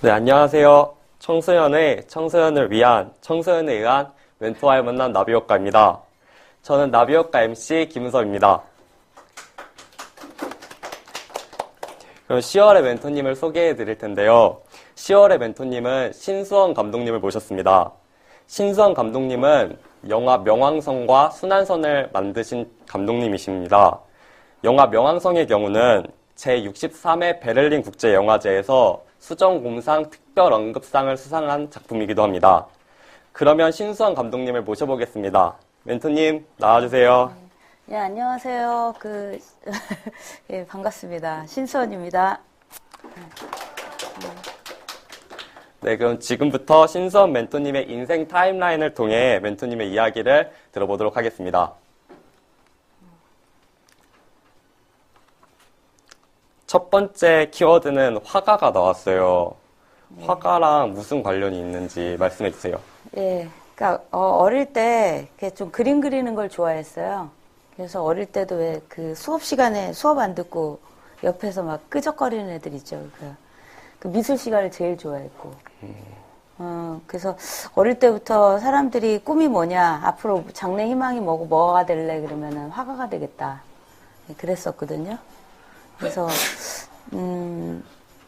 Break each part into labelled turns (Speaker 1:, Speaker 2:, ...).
Speaker 1: 네, 안녕하세요. 청소년을 위한, 청소년에 의한 멘토와의 만남 나비효과입니다. 저는 나비효과 MC 김은섭입니다. 그럼 10월의 멘토님을 소개해 드릴 텐데요. 10월의 멘토님은 신수원 감독님을 모셨습니다. 신수원 감독님은 영화 명왕성과 순환선을 만드신 감독님이십니다. 영화 명왕성의 경우는 제63회 베를린 국제영화제에서 수정곰상 특별언급상을 수상한 작품이기도 합니다. 그러면 신수원 감독님을 모셔보겠습니다. 멘토님 나와주세요.
Speaker 2: 네, 안녕하세요. 예, 반갑습니다. 신수원입니다.
Speaker 1: 네, 그럼 지금부터 신수원 멘토님의 인생 타임라인을 통해 멘토님의 이야기를 들어보도록 하겠습니다. 첫 번째 키워드는 화가가 나왔어요.
Speaker 2: 네.
Speaker 1: 화가랑 무슨 관련이 있는지 말씀해 주세요.
Speaker 2: 예, 그러니까 어릴 때 좀 그림 그리는 걸 좋아했어요. 그래서 어릴 때도 왜 그 수업 시간에 수업 안 듣고 옆에서 막 끄적거리는 애들 있죠. 그 미술 시간을 제일 좋아했고. 그래서 어릴 때부터 사람들이 꿈이 뭐냐, 앞으로 장래 희망이 뭐고 뭐가 될래 그러면은 화가가 되겠다. 그랬었거든요. 그래서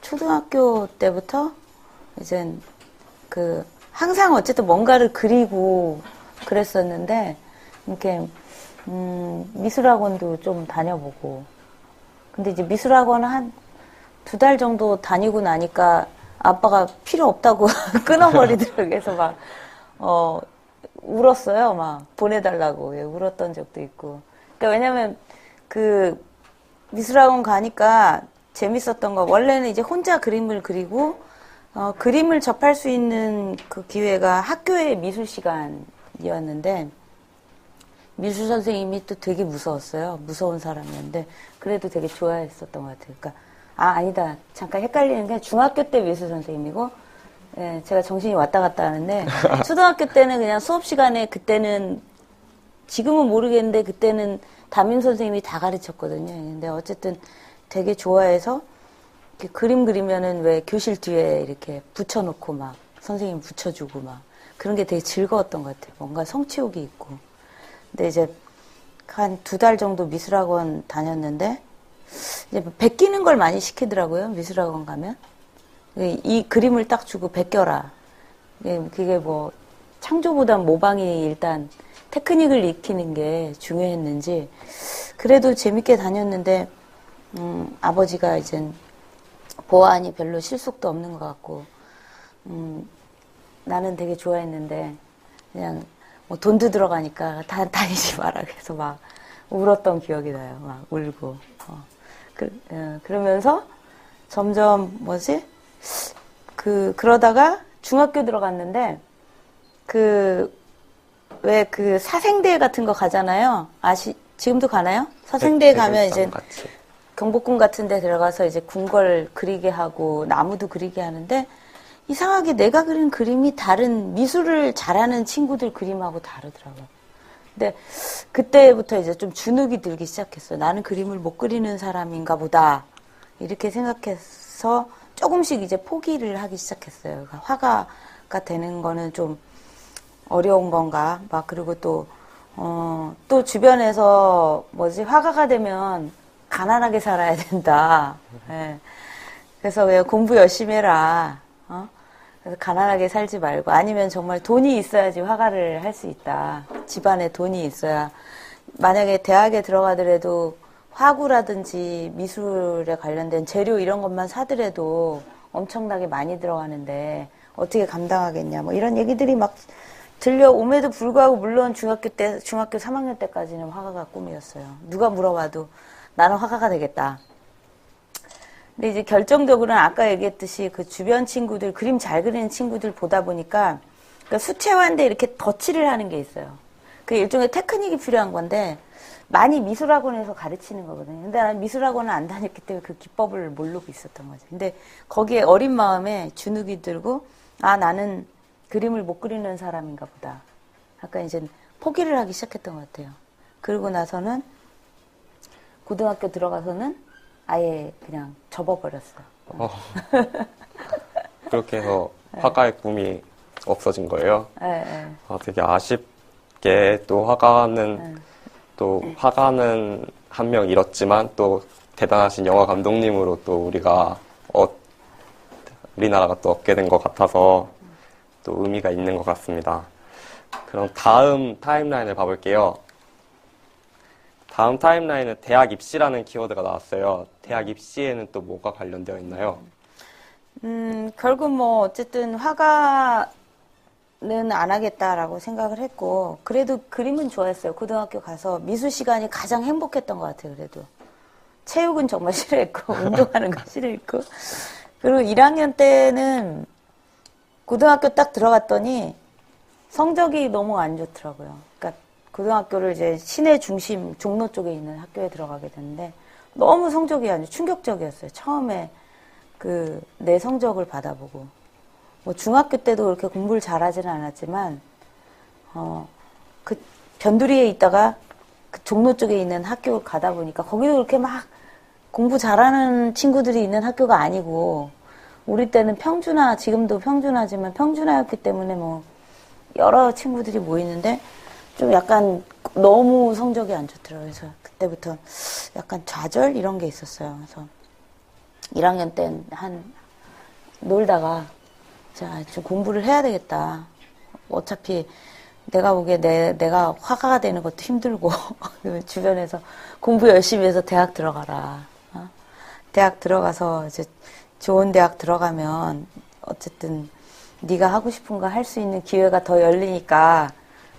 Speaker 2: 초등학교 때부터 이젠 항상 어쨌든 뭔가를 그리고 그랬었는데 이렇게 미술학원도 좀 다녀보고. 근데 이제 미술학원 한 2달 정도 다니고 나니까 아빠가 필요 없다고 끊어버리더라고요. 그래서 막 울었어요. 막 보내달라고. 예, 울었던 적도 있고. 그러니까 왜냐면 미술학원 가니까 재밌었던 거, 원래는 이제 혼자 그림을 그리고, 그림을 접할 수 있는 그 기회가 학교의 미술 시간이었는데, 미술 선생님이 또 되게 무서웠어요. 무서운 사람이었는데, 그래도 되게 좋아했었던 것 같아요. 그러니까, 아니다. 잠깐 헷갈리는 게 중학교 때 미술 선생님이고, 예, 제가 정신이 왔다 갔다 하는데, 초등학교 때는 그냥 수업 시간에 그때는, 지금은 모르겠는데, 그때는 담임 선생님이 다 가르쳤거든요. 근데 어쨌든 되게 좋아해서 이렇게 그림 그리면은 왜 교실 뒤에 이렇게 붙여놓고 막 선생님 붙여주고 막 그런 게 되게 즐거웠던 것 같아요. 뭔가 성취욕이 있고. 근데 이제 한 2달 정도 미술학원 다녔는데 이제 베끼는 걸 많이 시키더라고요. 미술학원 가면. 이 그림을 딱 주고 베껴라. 그게 뭐 창조보단 모방이 일단 테크닉을 익히는 게 중요했는지 그래도 재밌게 다녔는데 아버지가 이젠 보아하니 별로 실속도 없는 것 같고 나는 되게 좋아했는데 그냥 뭐 돈도 들어가니까 다니지 마라 그래서 막 울었던 기억이 나요. 막 울고 그러면서 점점 그러다가 중학교 들어갔는데 왜 사생대회 같은 거 가잖아요. 지금도 가나요? 사생대회 가면 이제 경복궁 같은 데 들어가서 이제 궁궐 그리게 하고 나무도 그리게 하는데 이상하게 내가 그린 그림이 다른 미술을 잘하는 친구들 그림하고 다르더라고요. 근데 그때부터 이제 좀 주눅이 들기 시작했어요. 나는 그림을 못 그리는 사람인가 보다. 이렇게 생각해서 조금씩 이제 포기를 하기 시작했어요. 그러니까 화가가 되는 거는 좀 어려운 건가? 그리고 또 주변에서 화가가 되면 가난하게 살아야 된다. 예. 그래서 왜 공부 열심히 해라. 그래서 가난하게 살지 말고, 아니면 정말 돈이 있어야지 화가를 할 수 있다. 집안에 돈이 있어야. 만약에 대학에 들어가더라도 화구라든지 미술에 관련된 재료 이런 것만 사더라도 엄청나게 많이 들어가는데 어떻게 감당하겠냐. 이런 얘기들이 막 들려옴에도 불구하고 물론 중학교 3학년 때까지는 화가가 꿈이었어요. 누가 물어봐도 나는 화가가 되겠다. 근데 이제 결정적으로는 아까 얘기했듯이 그 주변 친구들, 그림 잘 그리는 친구들 보다 보니까 그러니까 수채화인데 이렇게 덧칠을 하는 게 있어요. 그게 일종의 테크닉이 필요한 건데 많이 미술학원에서 가르치는 거거든요. 근데 나는 미술학원을 안 다녔기 때문에 그 기법을 모르고 있었던 거죠. 근데 거기에 어린 마음에 주눅이 들고 나는 그림을 못 그리는 사람인가 보다. 약간 이제 포기를 하기 시작했던 것 같아요. 그러고 나서는 고등학교 들어가서는 아예 그냥 접어버렸어요.
Speaker 1: 그렇게 해서 화가의 꿈이 없어진 거예요.
Speaker 2: 네.
Speaker 1: 되게 아쉽게 또 화가는 한 명 잃었지만 또 대단하신 영화 감독님으로 또 우리나라가 또 얻게 된 것 같아서 또 의미가 있는 것 같습니다. 그럼 다음 타임라인을 봐볼게요. 다음 타임라인은 대학 입시라는 키워드가 나왔어요. 대학 입시에는 또 뭐가 관련되어 있나요?
Speaker 2: 결국 뭐 어쨌든 화가는 안 하겠다라고 생각을 했고, 그래도 그림은 좋아했어요. 고등학교 가서 미술 시간이 가장 행복했던 것 같아요. 그래도 체육은 정말 싫어했고 운동하는 거 싫어했고, 그리고 1학년 때는 고등학교 딱 들어갔더니 성적이 너무 안 좋더라고요. 그러니까 고등학교를 이제 시내 중심 종로 쪽에 있는 학교에 들어가게 됐는데 너무 성적이 아주 충격적이었어요. 처음에 내 성적을 받아보고. 뭐 중학교 때도 그렇게 공부를 잘하지는 않았지만, 그 변두리에 있다가 그 종로 쪽에 있는 학교 가다 보니까 거기도 그렇게 막 공부 잘하는 친구들이 있는 학교가 아니고, 우리 때는 평준화, 지금도 평준화지만 평준화였기 때문에 뭐 여러 친구들이 모이는데 좀 약간 너무 성적이 안 좋더라고요. 그래서 그때부터 약간 좌절 이런 게 있었어요. 그래서 1학년 때 놀다가 자, 좀 공부를 해야 되겠다. 어차피 내가 보기에 내가 화가가 되는 것도 힘들고 주변에서 공부 열심히 해서 대학 들어가라. 대학 들어가서 이제 좋은 대학 들어가면 어쨌든 네가 하고 싶은 거 할 수 있는 기회가 더 열리니까,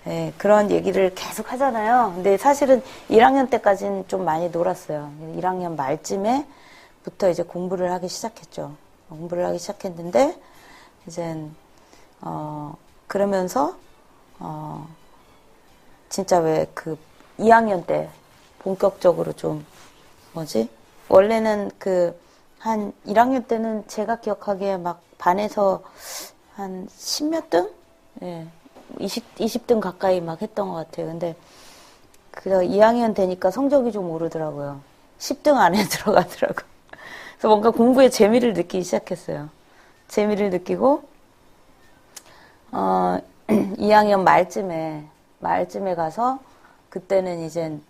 Speaker 2: 예, 그런 얘기를 계속 하잖아요. 근데 사실은 1학년 때까지는 좀 많이 놀았어요. 1학년 말쯤에부터 이제 공부를 하기 시작했죠. 공부를 하기 시작했는데 이젠 그러면서 진짜 왜 2학년 때 본격적으로 좀 원래는 한 1학년 때는 제가 기억하기에 막 반에서 한 10몇 등? 예. 20등 가까이 막 했던 것 같아요. 근데 2학년 되니까 성적이 좀 오르더라고요. 10등 안에 들어가더라고요. 그래서 뭔가 공부에 재미를 느끼기 시작했어요. 재미를 느끼고 2학년 말쯤에 가서 그때는 이젠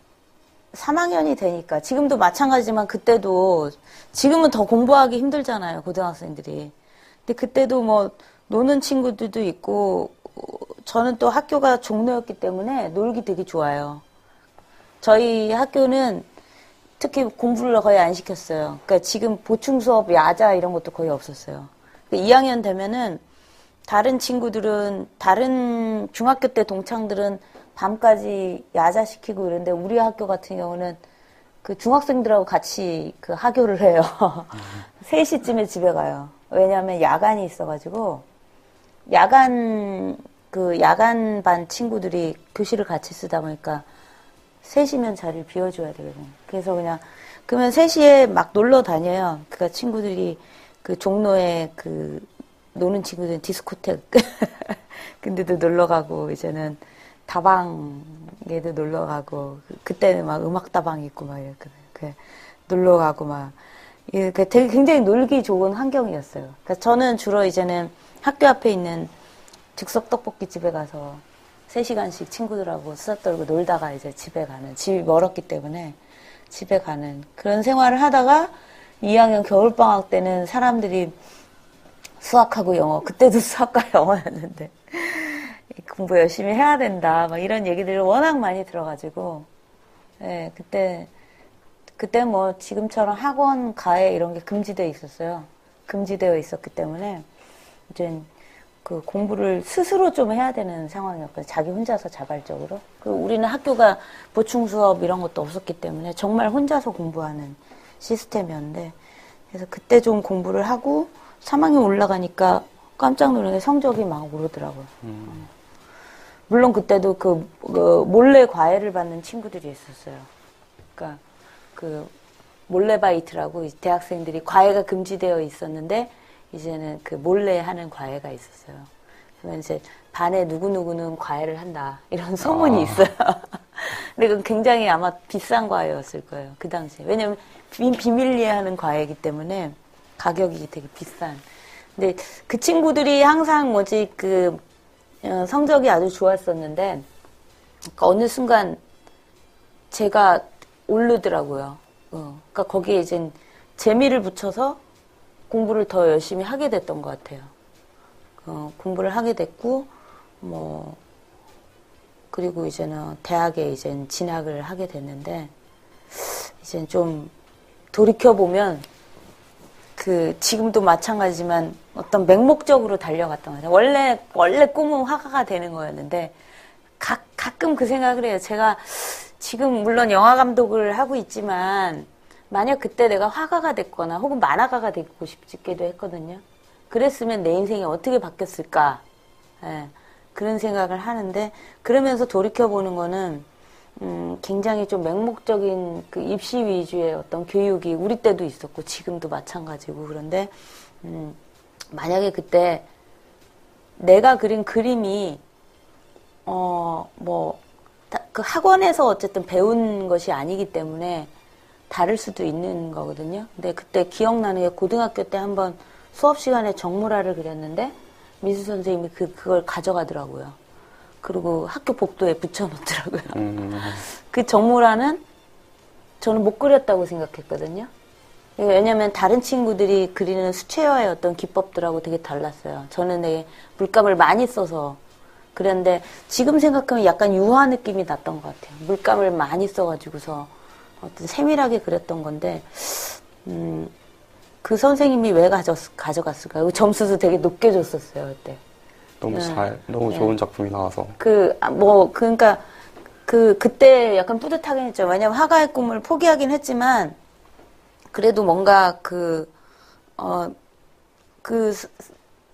Speaker 2: 3학년이 되니까 지금도 마찬가지지만 그때도 지금은 더 공부하기 힘들잖아요. 고등학생들이. 근데 그때도 뭐 노는 친구들도 있고 저는 또 학교가 종로였기 때문에 놀기 되게 좋아요. 저희 학교는 특히 공부를 거의 안 시켰어요. 그러니까 지금 보충 수업, 야자 이런 것도 거의 없었어요. 2학년 되면은 다른 친구들은 다른 중학교 때 동창들은 밤까지 야자 시키고 이러는데 우리 학교 같은 경우는 그 중학생들하고 같이 그 하교를 해요. 3시쯤에 집에 가요. 왜냐하면 야간이 있어가지고 야간 반 친구들이 교실을 같이 쓰다 보니까 3시면 자리를 비워줘야 되거든요. 그래서 그러면 3시에 막 놀러 다녀요. 그러니까 친구들이 그 종로에 노는 친구들은 디스코텍 근데도 놀러 가고 이제는 다방에도 놀러 가고 그때는 막 음악 다방 있고 막 이랬거든요. 놀러 가고 막 되게 굉장히 놀기 좋은 환경이었어요. 그러니까 저는 주로 이제는 학교 앞에 있는 즉석 떡볶이 집에 가서 3시간씩 친구들하고 수다 떨고 놀다가 이제 집에 가는, 집이 멀었기 때문에 집에 가는 그런 생활을 하다가 2학년 겨울방학 때는 사람들이 수학하고 영어, 그때도 수학과 영어였는데 공부 열심히 해야 된다 막 이런 얘기들을 워낙 많이 들어가지고, 예, 그때 뭐 지금처럼 학원, 가해 이런 게 금지되어 있었어요. 금지되어 있었기 때문에 이제 그 공부를 스스로 좀 해야 되는 상황이었거든요. 자기 혼자서 자발적으로. 우리는 학교가 보충 수업 이런 것도 없었기 때문에 정말 혼자서 공부하는 시스템이었는데, 그래서 그때 좀 공부를 하고 3학년 올라가니까 깜짝 놀란 게 성적이 막 오르더라고요. 물론 그때도 몰래 과외를 받는 친구들이 있었어요. 그러니까 몰래바이트라고 대학생들이 과외가 금지되어 있었는데 이제는 몰래 하는 과외가 있었어요. 그러면 이제 반에 누구누구는 과외를 한다 이런 소문이 있어요. 근데 그건 굉장히 아마 비싼 과외였을 거예요. 그 당시에. 왜냐면 비밀리에 하는 과외이기 때문에 가격이 되게 비싼. 근데 그 친구들이 항상 뭐지, 성적이 아주 좋았었는데, 그러니까 어느 순간 제가 오르더라고요. 그러니까 거기에 이제 재미를 붙여서 공부를 더 열심히 하게 됐던 것 같아요. 공부를 하게 됐고, 그리고 이제는 대학에 이제 진학을 하게 됐는데, 이제 좀 돌이켜보면, 지금도 마찬가지지만 어떤 맹목적으로 달려갔던 것 같아요. 원래 꿈은 화가가 되는 거였는데, 가끔 그 생각을 해요. 제가 지금 물론 영화 감독을 하고 있지만, 만약 그때 내가 화가가 됐거나 혹은 만화가가 되고 싶기도 했거든요. 그랬으면 내 인생이 어떻게 바뀌었을까? 예, 그런 생각을 하는데, 그러면서 돌이켜보는 거는, 굉장히 좀 맹목적인 그 입시 위주의 어떤 교육이 우리 때도 있었고, 지금도 마찬가지고, 그런데, 만약에 그때 내가 그린 그림이, 그 학원에서 어쨌든 배운 것이 아니기 때문에 다를 수도 있는 거거든요. 근데 그때 기억나는 게 고등학교 때 한번 수업 시간에 정물화를 그렸는데 미술 선생님이 그걸 가져가더라고요. 그리고 학교 복도에 붙여놓더라고요. 그 정물화는 저는 못 그렸다고 생각했거든요. 왜냐면 다른 친구들이 그리는 수채화의 어떤 기법들하고 되게 달랐어요. 저는 되게 물감을 많이 써서 그랬는데 지금 생각하면 약간 유화 느낌이 났던 것 같아요. 물감을 많이 써가지고서 어떤 세밀하게 그렸던 건데 그 선생님이 왜 가져갔을까요? 점수도 되게 높게 줬었어요, 그때.
Speaker 1: 너무 좋은 작품이 나와서.
Speaker 2: 그러니까, 그때 약간 뿌듯하긴 했죠. 왜냐면 화가의 꿈을 포기하긴 했지만, 그래도 뭔가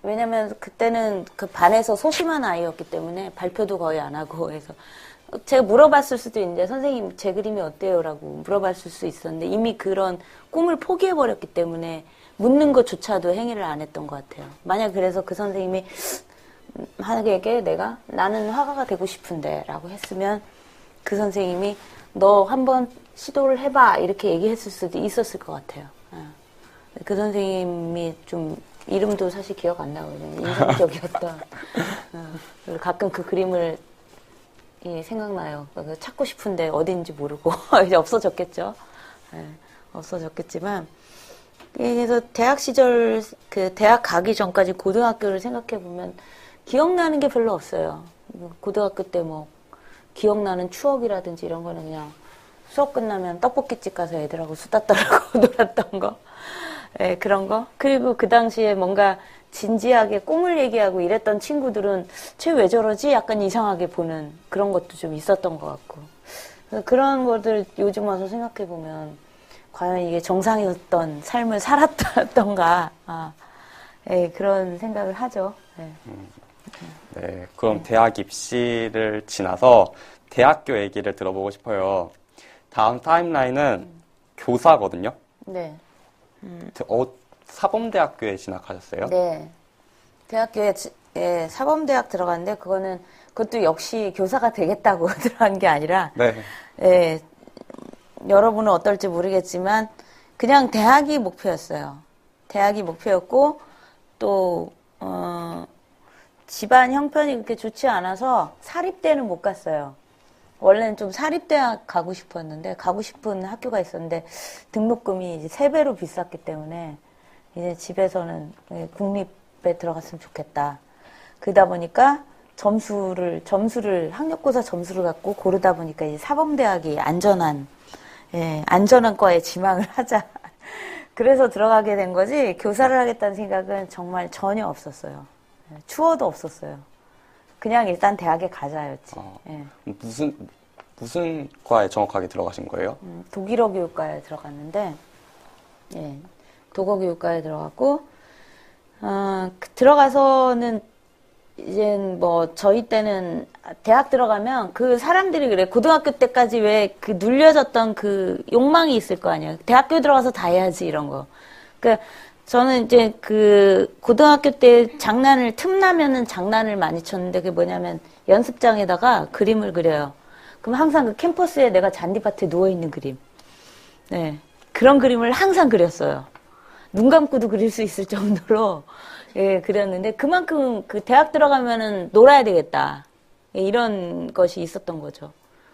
Speaker 2: 왜냐면 그때는 그 반에서 소심한 아이였기 때문에 발표도 거의 안 하고 해서, 제가 물어봤을 수도 있는데, 선생님, 제 그림이 어때요? 라고 물어봤을 수 있었는데, 이미 그런 꿈을 포기해버렸기 때문에, 묻는 것조차도 행위를 안 했던 것 같아요. 만약 그래서 그 선생님이, 하나에게 나는 화가가 되고 싶은데 라고 했으면 그 선생님이 너 한번 시도를 해봐 이렇게 얘기했을 수도 있었을 것 같아요. 그 선생님이 좀 이름도 사실 기억 안 나거든요. 인상적이었던. 가끔 그 그림을 생각나요. 찾고 싶은데 어딘지 모르고 이제 없어졌겠죠. 없어졌겠지만 그래서 대학 시절 대학 가기 전까지 고등학교를 생각해 보면 기억나는 게 별로 없어요. 고등학교 때 기억나는 추억이라든지 이런 거는 그냥 수업 끝나면 떡볶이집 가서 애들하고 수다 떨고 놀았던 거. 네, 그런 거. 그리고 그 당시에 뭔가 진지하게 꿈을 얘기하고 이랬던 친구들은 쟤 왜 저러지? 약간 이상하게 보는 그런 것도 좀 있었던 것 같고. 그런 것들 요즘 와서 생각해 보면 과연 이게 정상이었던 삶을 살았던가. 네, 그런 생각을 하죠. 네.
Speaker 1: 네, 그럼 대학 입시를 지나서 대학교 얘기를 들어보고 싶어요. 다음 타임라인은 교사거든요.
Speaker 2: 네.
Speaker 1: 사범대학교에 진학하셨어요?
Speaker 2: 네. 대학교에 사범대학 들어갔는데 그것도 역시 교사가 되겠다고 들어간 게 아니라
Speaker 1: 네.
Speaker 2: 여러분은 어떨지 모르겠지만 그냥 대학이 목표였어요. 대학이 목표였고 또 집안 형편이 그렇게 좋지 않아서 사립대는 못 갔어요. 원래는 좀 사립대학 가고 싶었는데 가고 싶은 학교가 있었는데 등록금이 이제 3배로 비쌌기 때문에 이제 집에서는 국립에 들어갔으면 좋겠다. 그러다 보니까 점수를 학력고사 점수를 갖고 고르다 보니까 이제 사범대학이 안전한 과에 지망을 하자. 그래서 들어가게 된 거지 교사를 하겠다는 생각은 정말 전혀 없었어요. 추워도 없었어요. 그냥 일단 대학에 가자였지.
Speaker 1: 무슨 과에 정확하게 들어가신 거예요?
Speaker 2: 독일어 교육과에 들어갔는데, 독어 교육과에 들어갔고, 들어가서는 이제 저희 때는 대학 들어가면 그 사람들이 그래. 고등학교 때까지 왜 눌려졌던 그 욕망이 있을 거 아니에요. 대학교 들어가서 다 해야지, 이런 거. 그러니까 저는 이제 고등학교 때 틈나면은 장난을 많이 쳤는데 그게 뭐냐면 연습장에다가 그림을 그려요. 그럼 항상 그 캠퍼스에 내가 잔디밭에 누워있는 그림. 네. 그런 그림을 항상 그렸어요. 눈 감고도 그릴 수 있을 정도로 예, 그랬는데 그만큼 그 대학 들어가면은 놀아야 되겠다. 예, 이런 것이 있었던 거죠.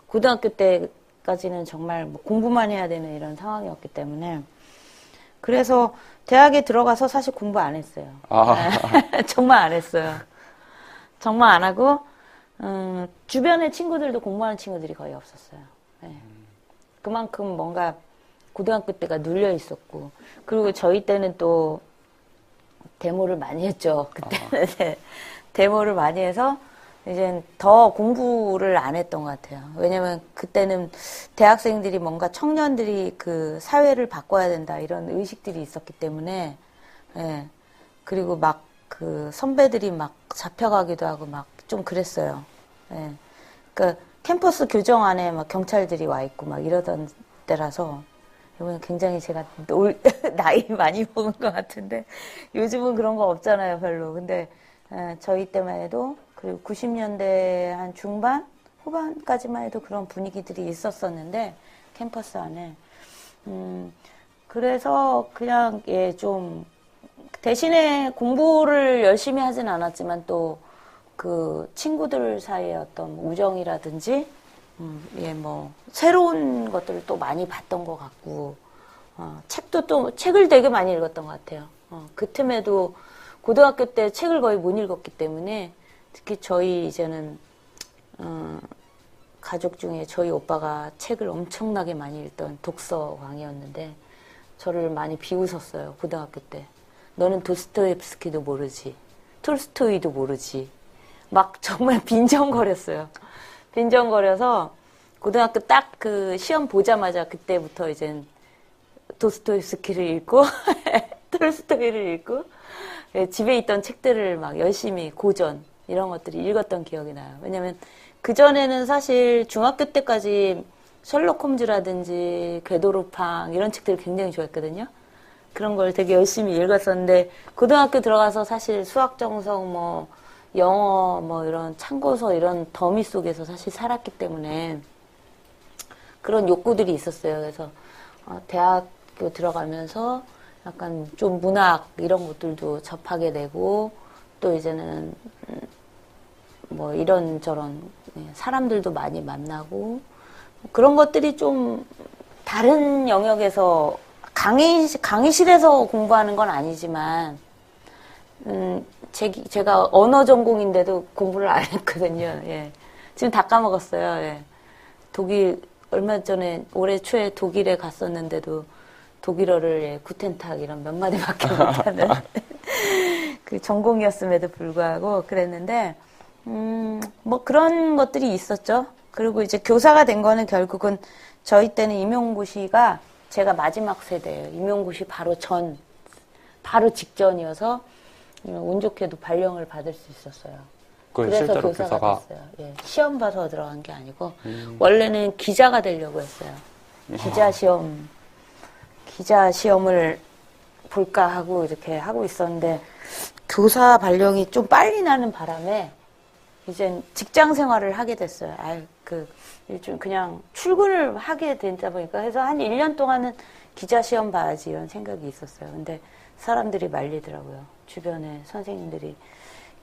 Speaker 2: 고등학교 때까지는 정말 뭐 공부만 해야 되는 이런 상황이었기 때문에. 그래서 대학에 들어가서 사실 공부 안 했어요. 정말 안 했어요. 정말 안 하고, 주변에 친구들도 공부하는 친구들이 거의 없었어요. 예. 그만큼 뭔가 고등학교 때가 눌려 있었고, 그리고 저희 때는 또 데모를 많이 했죠. 그때는 데모를 많이 해서 이제 더 공부를 안 했던 것 같아요. 왜냐면 그때는 대학생들이 뭔가 청년들이 그 사회를 바꿔야 된다 이런 의식들이 있었기 때문에, 예. 그리고 막 그 선배들이 막 잡혀가기도 하고 막 좀 그랬어요. 예. 그러니까 캠퍼스 교정 안에 막 경찰들이 와 있고 막 이러던 때라서 이번엔 굉장히 제가 나이 많이 먹은 것 같은데 요즘은 그런 거 없잖아요, 별로. 근데 저희 때만 해도 그리고 90년대 한 중반, 후반까지만 해도 그런 분위기들이 있었었는데 캠퍼스 안에 그래서 그냥 예, 좀 대신에 공부를 열심히 하진 않았지만 또 그 친구들 사이의 어떤 우정이라든지 예, 뭐 새로운 것들을 또 많이 봤던 것 같고 책도 또 책을 되게 많이 읽었던 것 같아요. 그 틈에도 고등학교 때 책을 거의 못 읽었기 때문에 특히 저희 이제는 가족 중에 저희 오빠가 책을 엄청나게 많이 읽던 독서광이었는데 저를 많이 비웃었어요. 고등학교 때. 너는 도스토옙스키도 모르지. 톨스토이도 모르지. 막 정말 빈정거렸어요. 빈정거려서 고등학교 딱 그 시험 보자마자 그때부터 이제 도스토옙스키를 읽고 톨스토이를 읽고 집에 있던 책들을 막 열심히 고전 이런 것들을 읽었던 기억이 나요. 왜냐면 그전에는 사실 중학교 때까지 셜록 홈즈라든지 궤도루팡 이런 책들을 굉장히 좋아했거든요. 그런 걸 되게 열심히 읽었었는데 고등학교 들어가서 사실 수학 정성 뭐 영어 뭐 이런 참고서 이런 더미 속에서 사실 살았기 때문에 그런 욕구들이 있었어요. 그래서 대학교 들어가면서 약간 좀 문학 이런 것들도 접하게 되고 또 이제는 뭐 이런저런 사람들도 많이 만나고 그런 것들이 좀 다른 영역에서 강의실에서 공부하는 건 아니지만 제가 언어 전공인데도 공부를 안 했거든요. 예. 지금 다 까먹었어요. 예. 독일 얼마 전에 올해 초에 독일에 갔었는데도 독일어를 예, 구텐탁 이런 몇 마디밖에 못하는 그 전공이었음에도 불구하고 그랬는데 뭐 그런 것들이 있었죠. 그리고 이제 교사가 된 거는 결국은 저희 때는 임용고시가 제가 마지막 세대예요. 임용고시 바로 직전이어서 운 좋게도 발령을 받을 수 있었어요. 그래서
Speaker 1: 실제로
Speaker 2: 교사가 됐어요. 예, 시험 봐서 들어간 게 아니고 원래는 기자가 되려고 했어요. 기자 시험을 볼까 하고 이렇게 하고 있었는데 교사 발령이 좀 빨리 나는 바람에 이제 직장 생활을 하게 됐어요. 요즘 그냥 출근을 하게 되다 보니까 해서 한 1년 동안은 기자 시험 봐야지 이런 생각이 있었어요. 근데 사람들이 말리더라고요. 주변에 선생님들이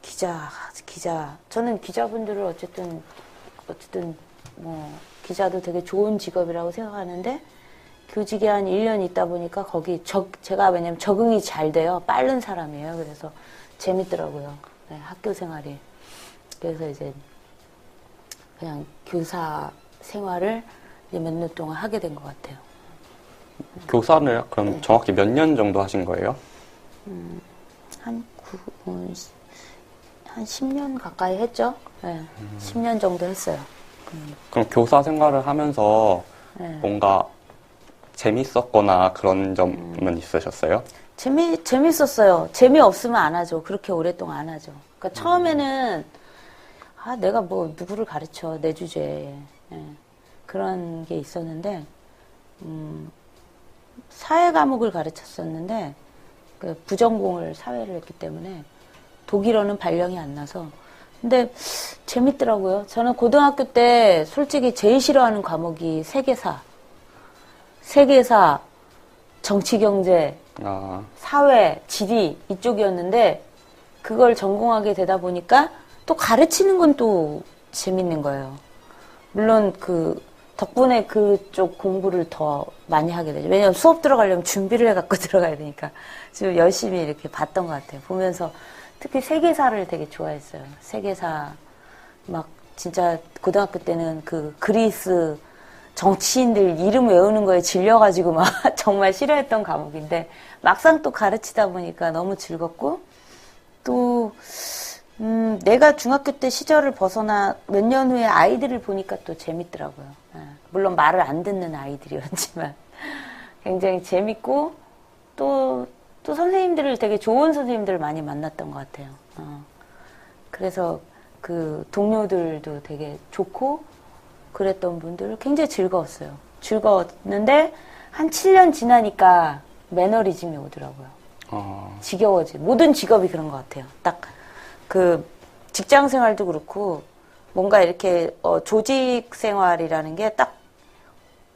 Speaker 2: 기자. 저는 기자분들을 어쨌든 뭐 기자도 되게 좋은 직업이라고 생각하는데 교직에 한 1년 있다 보니까 거기 제가 왜냐면 적응이 잘 돼요. 빠른 사람이에요. 그래서 재밌더라고요. 네, 학교 생활이. 그래서 이제 그냥 교사 생활을 몇 년 동안 하게 된 것 같아요.
Speaker 1: 교사를 그럼 정확히 몇 년 정도 하신 거예요?
Speaker 2: 한 10년 가까이 했죠. 네, 10년 정도 했어요.
Speaker 1: 그럼 교사 생활을 하면서
Speaker 2: 네.
Speaker 1: 뭔가 재밌었거나 그런 점은 있으셨어요?
Speaker 2: 재밌었어요. 재미없으면 안 하죠. 그렇게 오랫동안 안 하죠. 그러니까 처음에는 내가 뭐 누구를 가르쳐 내 주제에 그런 게 있었는데 사회 과목을 가르쳤었는데 그 부전공을 사회를 했기 때문에 독일어는 발령이 안 나서 근데 재밌더라고요. 저는 고등학교 때 솔직히 제일 싫어하는 과목이 세계사, 정치 경제, 사회, 지리 이쪽이었는데 그걸 전공하게 되다 보니까 또 가르치는 건 또 재밌는 거예요. 물론 덕분에 그쪽 공부를 더 많이 하게 되죠. 왜냐면 수업 들어가려면 준비를 해갖고 들어가야 되니까. 지금 열심히 이렇게 봤던 것 같아요. 보면서 특히 세계사를 되게 좋아했어요. 세계사, 막 진짜 고등학교 때는 그리스 정치인들 이름 외우는 거에 질려가지고 막 정말 싫어했던 과목인데 막상 또 가르치다 보니까 너무 즐겁고 또 내가 중학교 때 시절을 벗어나 몇 년 후에 아이들을 보니까 또 재밌더라고요. 물론 말을 안 듣는 아이들이었지만 굉장히 재밌고 또 선생님들을 되게 좋은 선생님들을 많이 만났던 것 같아요. 그래서 그 동료들도 되게 좋고 그랬던 분들 굉장히 즐거웠어요. 즐거웠는데 한 7년 지나니까 매너리즘이 오더라고요. 지겨워지. 모든 직업이 그런 것 같아요. 딱 직장 생활도 그렇고 뭔가 이렇게 조직 생활이라는 게 딱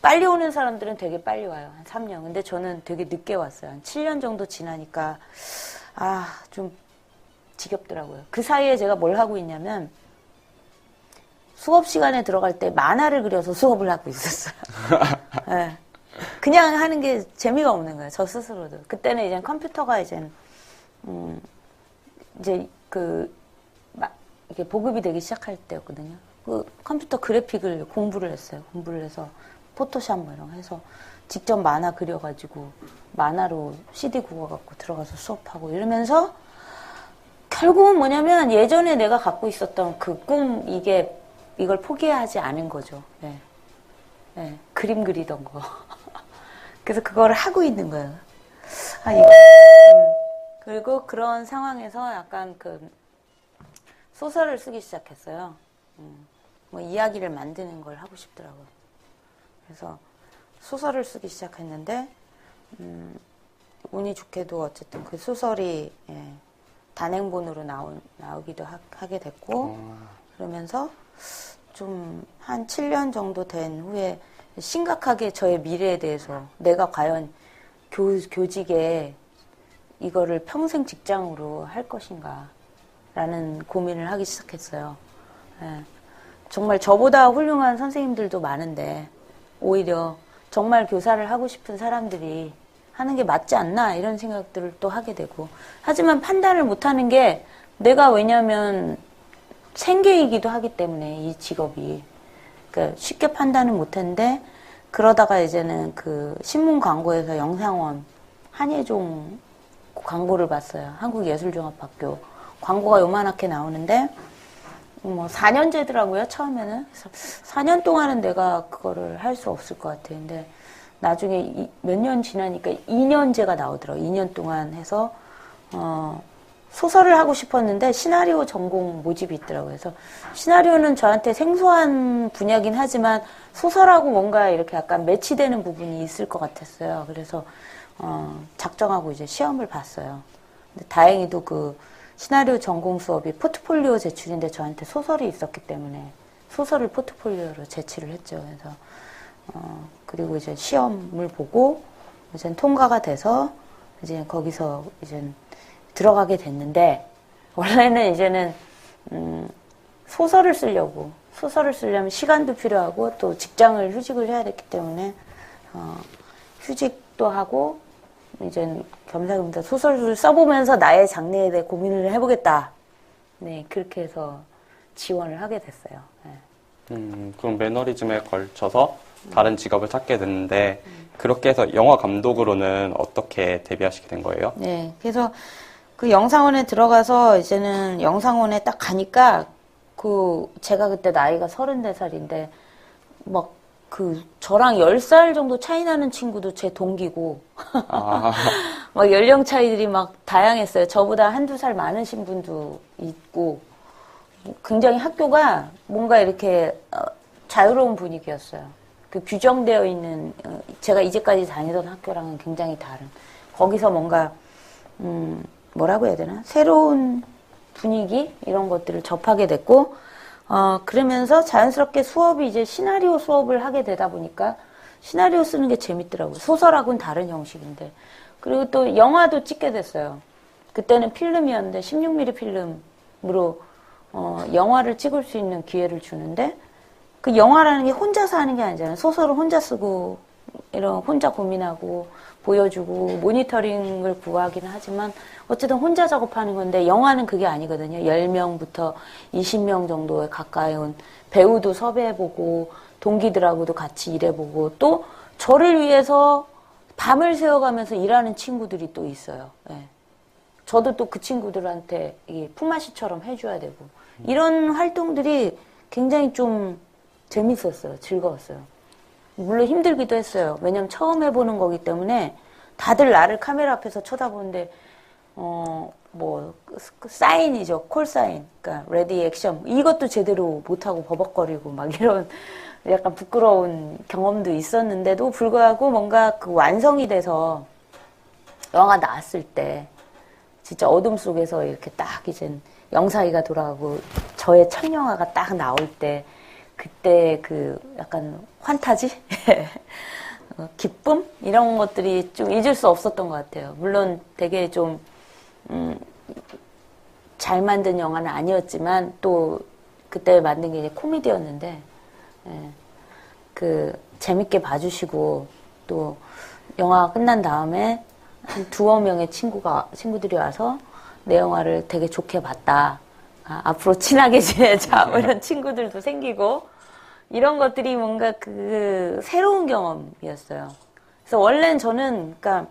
Speaker 2: 빨리 오는 사람들은 되게 빨리 와요. 한 3년. 근데 저는 되게 늦게 왔어요. 한 7년 정도 지나니까 좀 지겹더라고요. 그 사이에 제가 뭘 하고 있냐면 수업 시간에 들어갈 때 만화를 그려서 수업을 하고 있었어요. 네. 그냥 하는 게 재미가 없는 거예요. 저 스스로도. 그때는 이제 컴퓨터가 이제 이게 보급이 되기 시작할 때였거든요. 컴퓨터 그래픽을 공부를 했어요. 공부를 해서 포토샵 뭐 이런 거 해서 직접 만화 그려가지고 만화로 CD 구워갖고 들어가서 수업하고 이러면서 결국은 뭐냐면 예전에 내가 갖고 있었던 그 꿈, 이걸 포기하지 않은 거죠. 네. 네. 그림 그리던 거. 그래서 그걸 하고 있는 거예요. 그리고 그런 상황에서 약간 소설을 쓰기 시작했어요. 뭐 이야기를 만드는 걸 하고 싶더라고요. 그래서 소설을 쓰기 시작했는데, 운이 좋게도 어쨌든 그 소설이 단행본으로 나오기도 하게 됐고, 그러면서 좀 한 7년 정도 된 후에 심각하게 저의 미래에 대해서 내가 과연 교직에 이거를 평생 직장으로 할 것인가 라는 고민을 하기 시작했어요. 정말 저보다 훌륭한 선생님들도 많은데 오히려 정말 교사를 하고 싶은 사람들이 하는 게 맞지 않나 이런 생각들을 또 하게 되고 하지만 판단을 못하는 게 내가 왜냐면 생계이기도 하기 때문에 이 직업이 그러니까 쉽게 판단을 못했는데 그러다가 이제는 신문 광고에서 영상원 한예종 광고를 봤어요. 한국예술종합학교 광고가 요만하게 나오는데 뭐 4년제더라고요 처음에는. 그래서 4년 동안은 내가 그거를 할 수 없을 것 같아요. 근데 나중에 몇 년 지나니까 2년제가 나오더라고요. 2년 동안 해서 소설을 하고 싶었는데 시나리오 전공 모집이 있더라고요. 그래서 시나리오는 저한테 생소한 분야긴 하지만 소설하고 뭔가 이렇게 약간 매치되는 부분이 있을 것 같았어요. 그래서 작정하고 이제 시험을 봤어요. 근데 다행히도 시나리오 전공 수업이 포트폴리오 제출인데 저한테 소설이 있었기 때문에 소설을 포트폴리오로 제출을 했죠. 그래서 그리고 이제 시험을 보고 이제 통과가 돼서 이제 거기서 이제 들어가게 됐는데 원래는 이제는 소설을 쓰려면 시간도 필요하고 또 직장을 휴직을 해야 됐기 때문에 휴직도 하고 이제 겸사겸사 소설을 써보면서 나의 장래에 대해 고민을 해보겠다. 네, 그렇게 해서 지원을 하게 됐어요. 네.
Speaker 1: 그럼 매너리즘에 걸쳐서 다른 직업을 찾게 됐는데 그렇게 해서 영화 감독으로는 어떻게 데뷔하시게 된 거예요?
Speaker 2: 네, 그래서 그 영상원에 들어가서 이제는 영상원에 딱 가니까 제가 그때 나이가 34살인데 막 저랑 10살 정도 차이 나는 친구도 제 동기고 막 연령 차이들이 막 다양했어요. 저보다 한두 살 많으신 분도 있고 굉장히 학교가 뭔가 이렇게 자유로운 분위기였어요. 규정되어 있는 제가 이제까지 다니던 학교랑은 굉장히 다른 거기서 뭔가 뭐라고 해야 되나? 새로운 분위기? 이런 것들을 접하게 됐고, 그러면서 자연스럽게 수업이 이제 시나리오 수업을 하게 되다 보니까 시나리오 쓰는 게 재밌더라고요. 소설하고는 다른 형식인데. 그리고 또 영화도 찍게 됐어요. 그때는 필름이었는데 16mm 필름으로 영화를 찍을 수 있는 기회를 주는데 그 영화라는 게 혼자서 하는 게 아니잖아요. 소설을 혼자 쓰고 이런 혼자 고민하고 보여주고 모니터링을 구하기는 하지만 어쨌든 혼자 작업하는 건데 영화는 그게 아니거든요. 10명부터 20명 정도에 가까이 온 배우도 섭외해보고 동기들하고도 같이 일해보고 또 저를 위해서 밤을 새워가면서 일하는 친구들이 또 있어요. 예. 저도 또 그 친구들한테 품앗이처럼 해줘야 되고 이런 활동들이 굉장히 좀 재밌었어요. 즐거웠어요. 물론 힘들기도 했어요. 왜냐면 처음 해보는 거기 때문에 다들 나를 카메라 앞에서 쳐다보는데 사인이죠. 콜 사인. 그러니까 레디 액션. 이것도 제대로 못하고 버벅거리고 막 이런 약간 부끄러운 경험도 있었는데도 불구하고 뭔가 그 완성이 돼서 영화가 나왔을 때 진짜 어둠 속에서 이렇게 딱 이제 영상이가 돌아가고 저의 첫 영화가 딱 나올 때 그때 그 약간 환타지? 기쁨? 이런 것들이 좀 잊을 수 없었던 것 같아요. 물론 되게 좀, 잘 만든 영화는 아니었지만 또 그때 만든 게 이제 코미디였는데, 재밌게 봐주시고 또 영화가 끝난 다음에 한 두어 명의 친구들이 와서 내 영화를 되게 좋게 봤다. 앞으로 친하게 지내자. 이런 친구들도 생기고, 이런 것들이 뭔가 새로운 경험이었어요. 그래서 원래는 저는, 그러니까,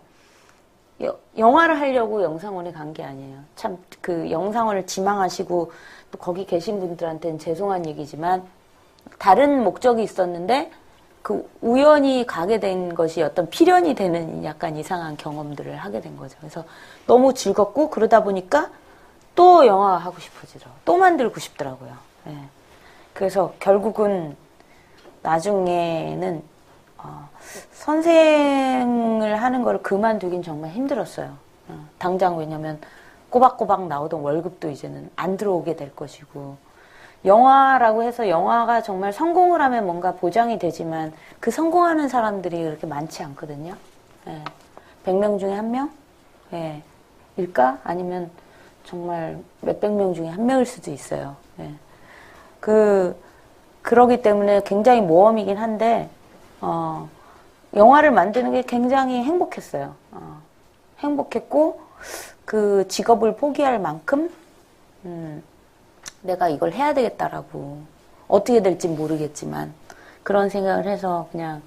Speaker 2: 영화를 하려고 영상원에 간 게 아니에요. 참, 영상원을 지망하시고, 또 거기 계신 분들한테는 죄송한 얘기지만, 다른 목적이 있었는데, 우연히 가게 된 것이 어떤 필연이 되는 약간 이상한 경험들을 하게 된 거죠. 그래서 너무 즐겁고, 그러다 보니까, 또 영화 하고 싶어지더라고요. 또 만들고 싶더라고요. 예. 그래서 결국은 나중에는 선생을 하는 걸 그만두긴 정말 힘들었어요. 당장 왜냐면 꼬박꼬박 나오던 월급도 이제는 안 들어오게 될 것이고 영화라고 해서 영화가 정말 성공을 하면 뭔가 보장이 되지만 그 성공하는 사람들이 그렇게 많지 않거든요. 예. 100명 중에 1명? 예. 일까? 아니면 정말 몇백 명 중에 한 명일 수도 있어요. 예. 그러기 때문에 굉장히 모험이긴 한데, 영화를 만드는 게 굉장히 행복했어요. 행복했고, 그 직업을 포기할 만큼, 내가 이걸 해야 되겠다라고, 어떻게 될지 모르겠지만, 그런 생각을 해서 그냥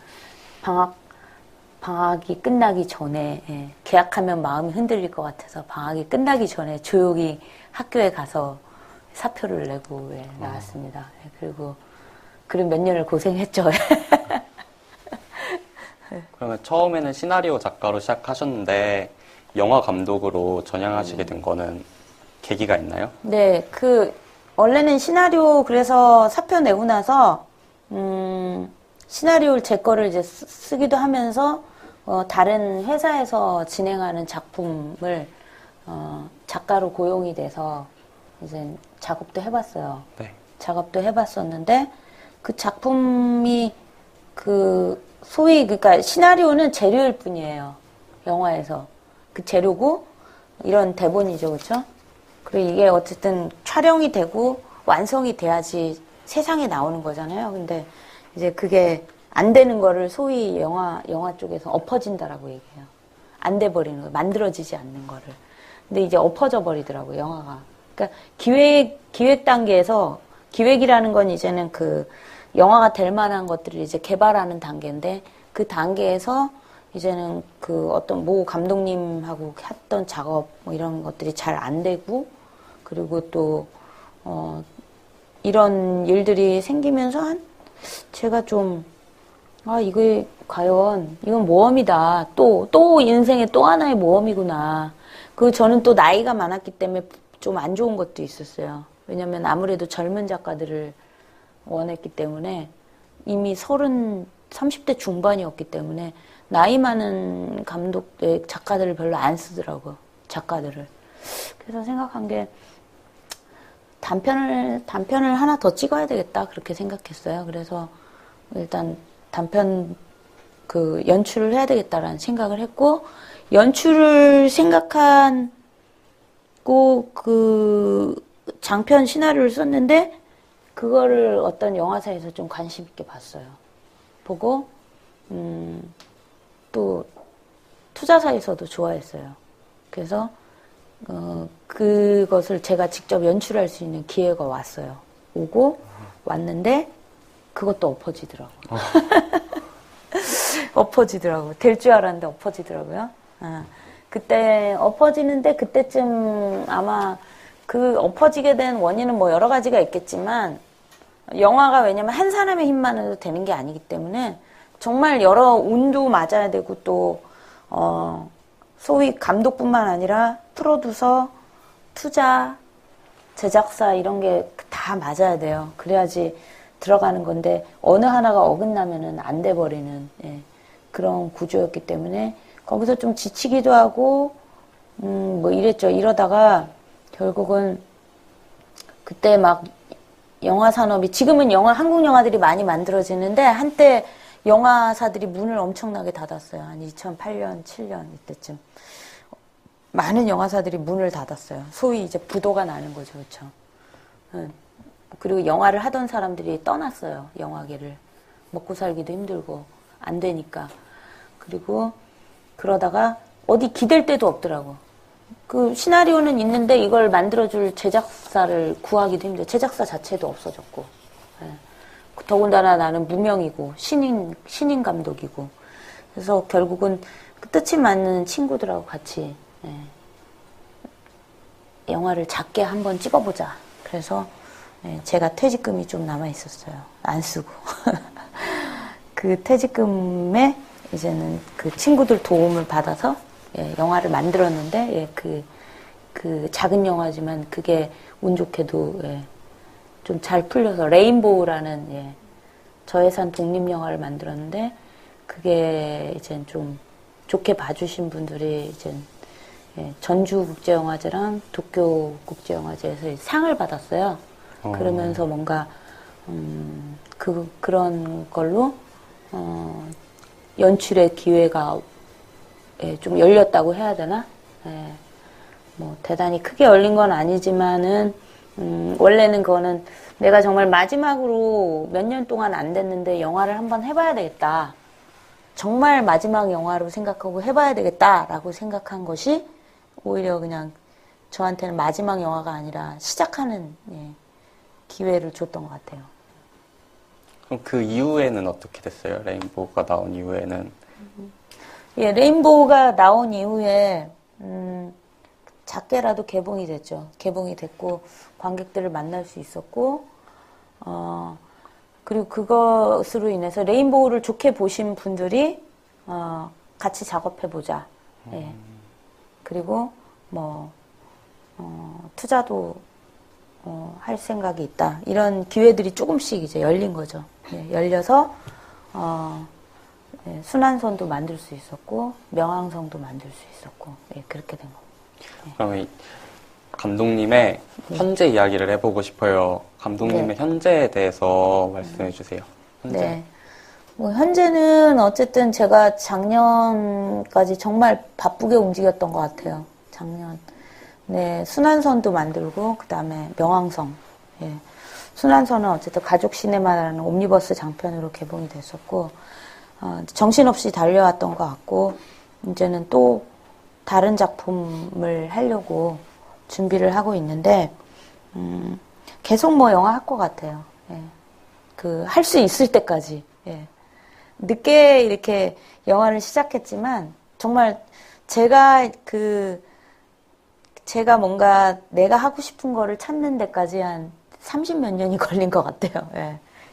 Speaker 2: 방학이 끝나기 전에, 예, 계약하면 마음이 흔들릴 것 같아서 방학이 끝나기 전에 조용히 학교에 가서 사표를 내고, 예, 나왔습니다. 예, 그리고 몇 년을 고생했죠.
Speaker 1: 그러면 처음에는 시나리오 작가로 시작하셨는데 영화 감독으로 전향하시게 된 거는 계기가 있나요?
Speaker 2: 네, 원래는 시나리오 그래서 사표 내고 나서, 시나리오를 제 거를 이제 쓰기도 하면서, 다른 회사에서 진행하는 작품을, 작가로 고용이 돼서 이제 작업도 해봤어요.
Speaker 1: 네.
Speaker 2: 작업도 해봤었는데, 그 작품이 소위, 그러니까 시나리오는 재료일 뿐이에요. 영화에서. 그 재료고, 이런 대본이죠. 그쵸? 그리고 이게 어쨌든 촬영이 되고 완성이 돼야지 세상에 나오는 거잖아요. 근데 이제 그게 안 되는 거를 소위 영화 쪽에서 엎어진다라고 얘기해요. 안 돼 버리는 거예요. 만들어지지 않는 거를. 근데 이제 엎어져 버리더라고요, 영화가. 그러니까 기획 단계에서 기획이라는 건 이제는 영화가 될 만한 것들을 이제 개발하는 단계인데 그 단계에서 이제는 어떤 모 감독님하고 했던 작업 뭐 이런 것들이 잘 안 되고 그리고 또 이런 일들이 생기면서 제가 좀 이게 과연 이건 모험이다. 또 인생의 또 하나의 모험이구나. 저는 또 나이가 많았기 때문에 좀 안 좋은 것도 있었어요. 왜냐면 아무래도 젊은 작가들을 원했기 때문에 이미 30대 중반이었기 때문에 나이 많은 작가들을 별로 안 쓰더라고요. 작가들을. 그래서 생각한 게 단편을 하나 더 찍어야 되겠다. 그렇게 생각했어요. 그래서 일단 단편 연출을 해야 되겠다라는 생각을 했고, 연출을 생각한 그 장편 시나리오를 썼는데 그거를 어떤 영화사에서 좀 관심 있게 봤어요. 보고 또 투자사에서도 좋아했어요. 그래서 그것을 제가 직접 연출할 수 있는 기회가 왔어요. 왔는데 그것도 엎어지더라고요. 엎어지더라고요. 될 줄 알았는데 엎어지더라고요. 그때 엎어지는데 그때쯤 아마 그 엎어지게 된 원인은 뭐 여러 가지가 있겠지만 영화가 왜냐면 한 사람의 힘만으로 되는 게 아니기 때문에 정말 여러 운도 맞아야 되고 또 소위 감독뿐만 아니라 프로듀서, 투자, 제작사 이런 게 다 맞아야 돼요. 그래야지 들어가는 건데 어느 하나가 어긋나면은 안 돼 버리는 그런 구조였기 때문에 거기서 좀 지치기도 하고 뭐 이랬죠. 이러다가 결국은 그때 막 영화 산업이 지금은 한국 영화들이 많이 만들어지는데 한때 영화사들이 문을 엄청나게 닫았어요. 한 2008년, 7년 이때쯤 많은 영화사들이 문을 닫았어요. 소위 이제 부도가 나는 거죠, 그렇죠? 그리고 영화를 하던 사람들이 떠났어요. 영화계를 먹고 살기도 힘들고 안 되니까. 그리고 그러다가 어디 기댈 데도 없더라고. 그 시나리오는 있는데 이걸 만들어줄 제작사를 구하기도 힘들어요. 제작사 자체도 없어졌고. 더군다나 나는 무명이고 신인 감독이고. 그래서 결국은 그 뜻이 맞는 친구들하고 같이 영화를 작게 한번 찍어보자. 그래서 제가 퇴직금이 좀 남아 있었어요. 안 쓰고. 그 퇴직금에 이제는 그 친구들 도움을 받아서 영화를 만들었는데 그 작은 영화지만 그게 운 좋게도 좀 잘 풀려서 레인보우라는 저예산 독립 영화를 만들었는데 그게 이제 좀 좋게 봐주신 분들이 이제 전주국제영화제랑 도쿄국제영화제에서 상을 받았어요. 그러면서 뭔가 그런 걸로 연출의 기회가 좀 열렸다고 해야 되나? 뭐 대단히 크게 열린 건 아니지만은 원래는 그거는 내가 정말 마지막으로 몇 년 동안 안 됐는데 영화를 한번 해봐야 되겠다. 정말 마지막 영화로 생각하고 해봐야 되겠다라고 생각한 것이 오히려 그냥 저한테는 마지막 영화가 아니라 시작하는 기회를 줬던 것 같아요.
Speaker 1: 그럼 그 이후에는 어떻게 됐어요? 레인보우가 나온 이후에는?
Speaker 2: 레인보우가 나온 이후에 작게라도 개봉이 됐죠. 개봉이 됐고 관객들을 만날 수 있었고 그리고 그것으로 인해서 레인보우를 좋게 보신 분들이 같이 작업해보자. 그리고 뭐 투자도 할 생각이 있다. 이런 기회들이 조금씩 이제 열린 거죠. 열려서 순환선도 만들 수 있었고 명왕성도 만들 수 있었고 그렇게 된 겁니다.
Speaker 1: 그러면 감독님의 현재 이야기를 해보고 싶어요. 감독님의 현재에 대해서 말씀해 주세요. 현재.
Speaker 2: 뭐 현재는 어쨌든 제가 작년까지 정말 바쁘게 움직였던 것 같아요. 작년. 순환선도 만들고 그다음에 명왕성. 순환선은 어쨌든 가족 시네마라는 옴니버스 장편으로 개봉이 됐었고 정신없이 달려왔던 것 같고 이제는 또 다른 작품을 하려고 준비를 하고 있는데 계속 뭐 영화 할 것 같아요. 그 할 수 있을 때까지. 늦게 이렇게 영화를 시작했지만 정말 제가 뭔가 내가 하고 싶은 거를 찾는 데까지 한 30몇 년이 걸린 것 같아요.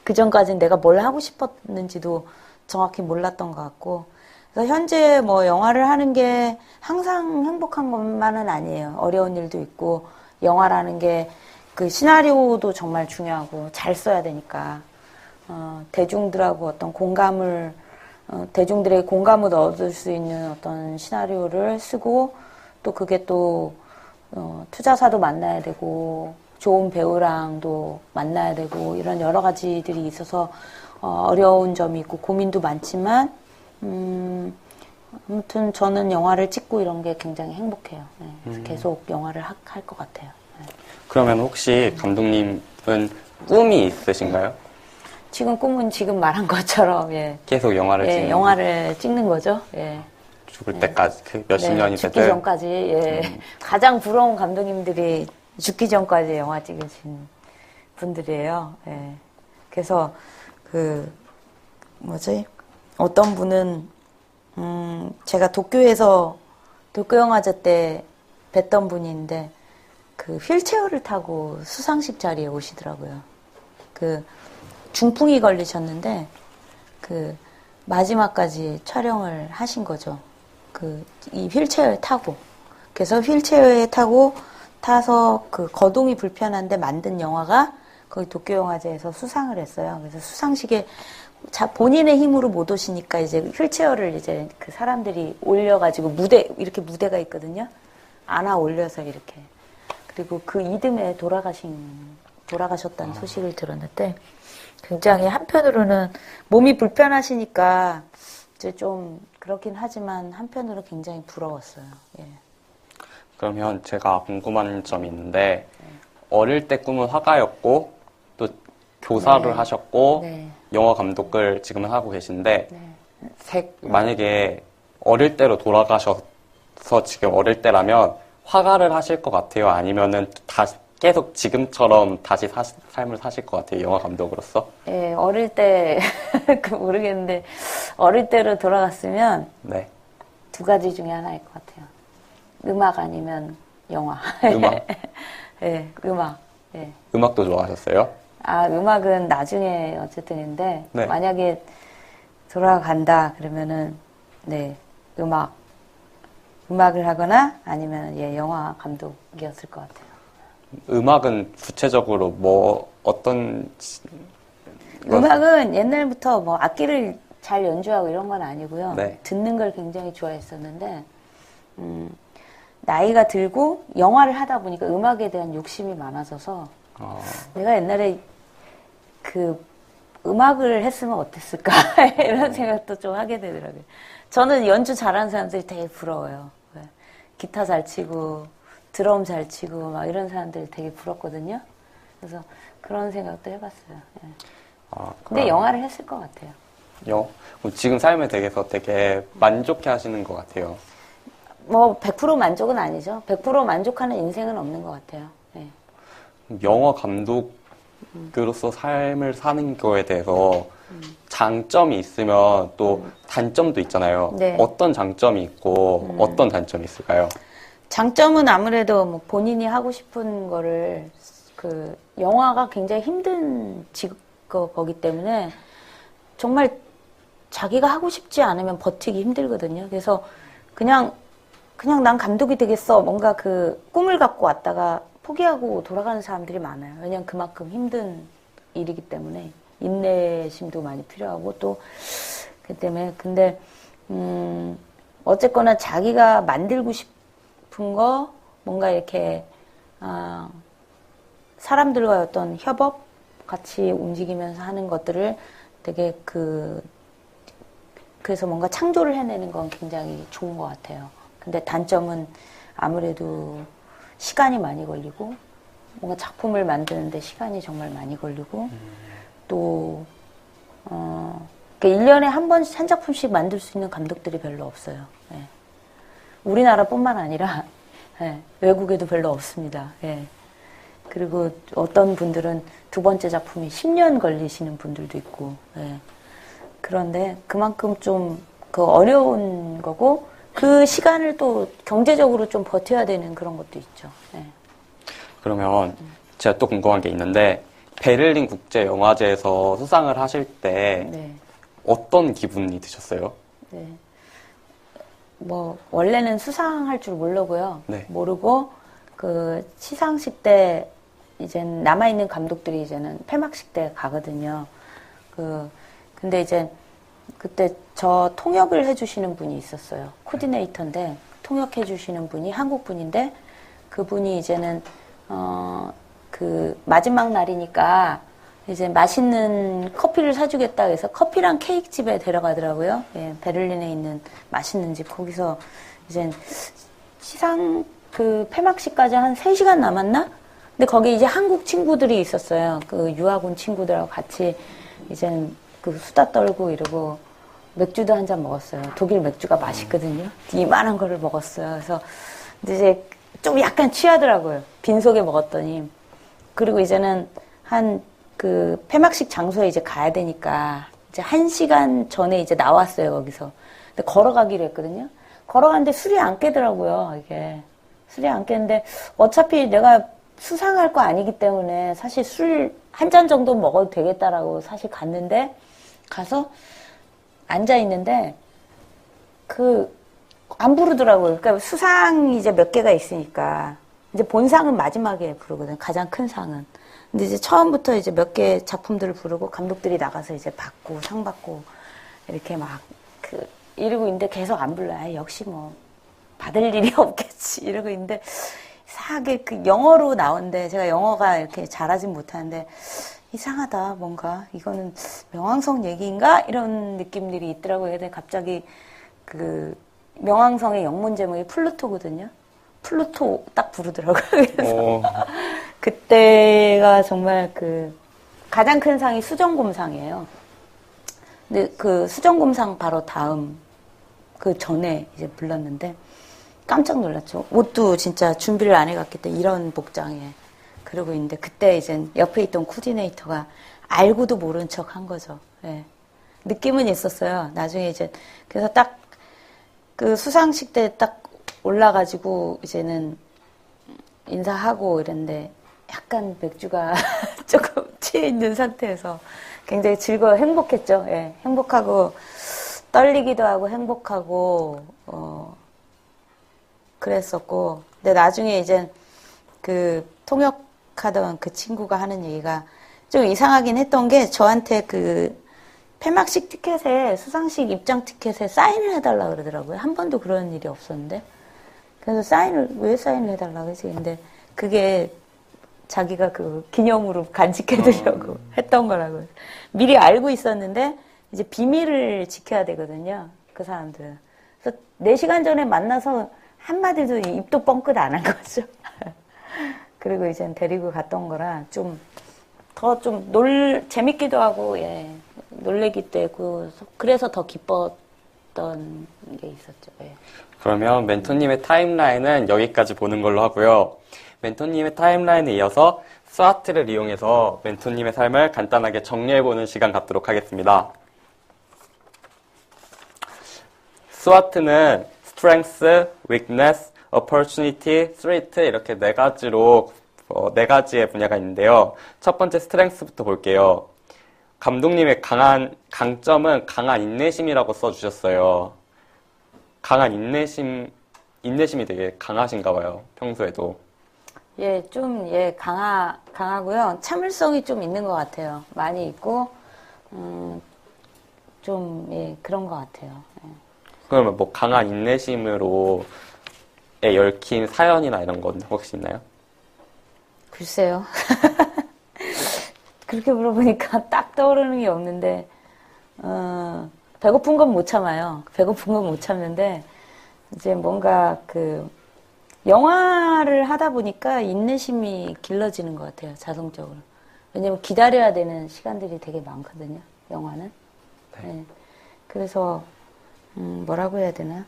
Speaker 2: 그 전까지는 내가 뭘 하고 싶었는지도 정확히 몰랐던 것 같고. 그래서 현재 뭐 영화를 하는 게 항상 행복한 것만은 아니에요. 어려운 일도 있고, 영화라는 게 그 시나리오도 정말 중요하고, 잘 써야 되니까. 대중들하고 어떤 공감을, 대중들의 공감을 얻을 수 있는 어떤 시나리오를 쓰고, 또 그게 또, 투자사도 만나야 되고, 좋은 배우랑도 만나야 되고, 이런 여러 가지들이 있어서, 어려운 점이 있고, 고민도 많지만, 아무튼 저는 영화를 찍고 이런 게 굉장히 행복해요. 네. 그래서 계속 영화를 할 것 같아요. 네.
Speaker 1: 그러면 혹시 감독님은 꿈이 있으신가요?
Speaker 2: 지금 꿈은 지금 말한 것처럼 예.
Speaker 1: 계속 영화를
Speaker 2: 예,
Speaker 1: 찍는
Speaker 2: 영화를 찍는 거죠. 예.
Speaker 1: 죽을 때까지 그 몇십
Speaker 2: 네,
Speaker 1: 년이
Speaker 2: 죽기
Speaker 1: 되든
Speaker 2: 전까지 예. 가장 부러운 감독님들이 죽기 전까지 영화 찍으신 분들이에요. 예. 그래서 그 뭐지? 어떤 분은 제가 도쿄에서 도쿄영화제 때 뵀던 분인데 그 휠체어를 타고 수상식 자리에 오시더라고요. 그 중풍이 걸리셨는데 그 마지막까지 촬영을 하신 거죠. 그 이 휠체어에 타고 그래서 휠체어에 타서 그 거동이 불편한데 만든 영화가 거기 도쿄영화제에서 수상을 했어요. 그래서 수상식에 본인의 힘으로 못 오시니까 이제 휠체어를 이제 그 사람들이 올려가지고 이렇게 무대가 있거든요. 안아 올려서 이렇게. 그리고 그 이듬해 돌아가셨다는 소식을 들었는데 굉장히 한편으로는 몸이 불편하시니까 이제 좀 그렇긴 하지만 한편으로 굉장히 부러웠어요. 예.
Speaker 1: 그러면 제가 궁금한 점이 있는데 어릴 때 꿈은 화가였고 또 교사를
Speaker 2: 네.
Speaker 1: 하셨고
Speaker 2: 네.
Speaker 1: 영화 감독을 지금은 하고 계신데
Speaker 2: 네.
Speaker 1: 만약에 어릴 때로 돌아가셔서 지금 어릴 때라면 화가를 하실 것 같아요? 아니면은 계속 지금처럼 다시 삶을 사실 것 같아요? 영화 감독으로서?
Speaker 2: 예, 어릴 때 모르겠는데 어릴 때로 돌아갔으면
Speaker 1: 네.
Speaker 2: 두 가지 중에 하나일 것 같아요. 음악 아니면 영화.
Speaker 1: 음악?
Speaker 2: 예, 음악. 예.
Speaker 1: 음악도 좋아하셨어요?
Speaker 2: 아, 음악은 나중에 어쨌든인데
Speaker 1: 네.
Speaker 2: 만약에 돌아간다 그러면은 네, 음악을 하거나 아니면 예, 영화 감독이었을 것 같아요.
Speaker 1: 음악은 구체적으로 어떤
Speaker 2: 음악은 옛날부터 뭐 악기를 잘 연주하고 이런 건 아니고요.
Speaker 1: 네.
Speaker 2: 듣는 걸 굉장히 좋아했었는데 나이가 들고 영화를 하다 보니까 음악에 대한 욕심이 많아져서 내가 옛날에 그 음악을 했으면 어땠을까 이런 생각도 좀 하게 되더라고요. 저는 연주 잘하는 사람들이 되게 부러워요. 기타 잘 치고 드럼 잘 치고 막 이런 사람들이 되게 부럽거든요. 그래서 그런 생각도 해봤어요. 예. 근데 영화를 했을 것 같아요.
Speaker 1: 그럼 지금 삶에 대해서 되게 만족해 하시는 것 같아요.
Speaker 2: 뭐 100% 만족은 아니죠. 100% 만족하는 인생은 없는 것 같아요. 예.
Speaker 1: 영화 감독으로서 삶을 사는 거에 대해서 장점이 있으면 또 단점도 있잖아요.
Speaker 2: 네.
Speaker 1: 어떤 장점이 있고 어떤 단점이 있을까요?
Speaker 2: 장점은 아무래도 뭐 본인이 하고 싶은 거를 그 영화가 굉장히 힘든 직업이기 때문에 정말 자기가 하고 싶지 않으면 버티기 힘들거든요. 그래서 그냥 난 감독이 되겠어. 뭔가 그 꿈을 갖고 왔다가 포기하고 돌아가는 사람들이 많아요. 왜냐면 그만큼 힘든 일이기 때문에 인내심도 많이 필요하고 또 그 때문에 근데 어쨌거나 자기가 만들고 싶은 거 뭔가 이렇게 사람들과 어떤 협업 같이 움직이면서 하는 것들을 되게 그래서 뭔가 창조를 해내는 건 굉장히 좋은 것 같아요. 근데 단점은 아무래도 시간이 많이 걸리고 뭔가 작품을 만드는데 시간이 정말 많이 걸리고 또 그러니까 1년에 한 작품씩 만들 수 있는 감독들이 별로 없어요. 예. 우리나라뿐만 아니라 예, 외국에도 별로 없습니다. 예. 그리고 어떤 분들은 두 번째 작품이 10년 걸리시는 분들도 있고 예. 그런데 그만큼 좀 그 어려운 거고 그 시간을 또 경제적으로 좀 버텨야 되는 그런 것도 있죠. 예.
Speaker 1: 그러면 제가 또 궁금한 게 있는데 베를린 국제영화제에서 수상을 하실 때
Speaker 2: 네.
Speaker 1: 어떤 기분이 드셨어요?
Speaker 2: 네. 뭐 원래는 수상할 줄 모르고요.
Speaker 1: 네.
Speaker 2: 모르고 그 시상식 때 이제 남아 있는 감독들이 이제는 폐막식 때 가거든요. 근데 이제 그때 저 통역을 해주시는 분이 있었어요. 코디네이터인데 통역해 주시는 분이 한국 분인데 그분이 이제는 그 마지막 날이니까 이제 맛있는 커피를 사주겠다 해서 커피랑 케이크 집에 데려가더라고요. 예, 베를린에 있는 맛있는 집. 거기서 이제 시상 그 폐막식까지 한 3시간 남았나? 근데 거기 이제 한국 친구들이 있었어요. 그 유학 온 친구들하고 같이 이제 그 수다 떨고 이러고 맥주도 한 잔 먹었어요. 독일 맥주가 맛있거든요. 이만한 거를 먹었어요. 그래서 이제 좀 약간 취하더라고요. 빈속에 먹었더니. 그리고 이제는 한 그 폐막식 장소에 이제 가야 되니까 이제 1시간 전에 이제 나왔어요, 거기서. 근데 걸어가기로 했거든요. 걸어가는데 술이 안 깨더라고요, 이게. 술이 안 깨는데 어차피 내가 수상할 거 아니기 때문에 사실 술 한 잔 정도 먹어도 되겠다라고 사실 갔는데 가서 앉아 있는데 안 부르더라고요. 그러니까 수상이 이제 몇 개가 있으니까 이제 본상은 마지막에 부르거든요. 가장 큰 상은. 근데 이제 처음부터 이제 몇 개 작품들을 부르고 감독들이 나가서 이제 받고 상 받고 이렇게 막 이러고 있는데 계속 안 불러요. 아, 역시 뭐 받을 일이 없겠지 이러고 있는데 이상하게 그 영어로 나오는데 제가 영어가 이렇게 잘하진 못하는데 이상하다 뭔가 이거는 명왕성 얘기인가 이런 느낌들이 있더라고요. 근데 갑자기 그 명왕성의 영문 제목이 플루토거든요. 플루토 딱 부르더라고요. 그래서 그때가 정말 그 가장 큰 상이 수정곰상이에요. 근데 그 수정곰상 바로 다음 그 전에 이제 불렀는데 깜짝 놀랐죠. 옷도 진짜 준비를 안 해갔기 때문에 이런 복장에 그러고 있는데 그때 이제 옆에 있던 코디네이터가 알고도 모른 척 한 거죠. 예. 느낌은 있었어요. 나중에 이제 그래서 딱 그 수상식 때 딱 올라가지고 이제는 인사하고 이랬는데 약간 맥주가 조금 취해 있는 상태에서 굉장히 행복했죠. 예. 행복하고 떨리기도 하고 행복하고 그랬었고 근데 나중에 이제 그 통역하던 그 친구가 하는 얘기가 좀 이상하긴 했던 게 저한테 그 폐막식 티켓에 수상식 입장 티켓에 사인을 해달라 그러더라고요. 한 번도 그런 일이 없었는데 그래서 왜 사인을 해달라 그러지? 근데 그게 자기가 그 기념으로 간직해두려고 했던 거라고요. 미리 알고 있었는데 이제 비밀을 지켜야 되거든요. 그 사람들은. 그래서 4시간 전에 만나서 한마디도 입도 뻥끗 안 한 거죠. 그리고 이제 데리고 갔던 거라 재밌기도 하고, 예. 놀래기도 되고, 그래서 더 기뻤던 게 있었죠. 예.
Speaker 1: 그러면 멘토님의 타임라인은 여기까지 보는 걸로 하고요. 멘토님의 타임라인에 이어서 스와트를 이용해서 멘토님의 삶을 간단하게 정리해보는 시간 갖도록 하겠습니다. 스와트는 strength, weakness, opportunity, threat 이렇게 4가지로 4가지의 분야가 있는데요. 첫 번째 스트렝스부터 볼게요. 감독님의 강점은 강한 인내심이라고 써주셨어요. 강한 인내심이 되게 강하신가 봐요. 평소에도.
Speaker 2: 예, 강하고요. 참을성이 좀 있는 것 같아요. 많이 있고, 그런 것 같아요. 예.
Speaker 1: 그러면 뭐 강한 인내심으로 얽힌 사연이나 이런 건 혹시 있나요?
Speaker 2: 글쎄요. 그렇게 물어보니까 딱 떠오르는 게 없는데, 배고픈 건 못 참아요. 배고픈 건 못 참는데, 이제 뭔가 영화를 하다 보니까 인내심이 길러지는 것 같아요, 자동적으로. 왜냐면 기다려야 되는 시간들이 되게 많거든요, 영화는.
Speaker 1: 네.
Speaker 2: 네. 그래서, 뭐라고 해야 되나?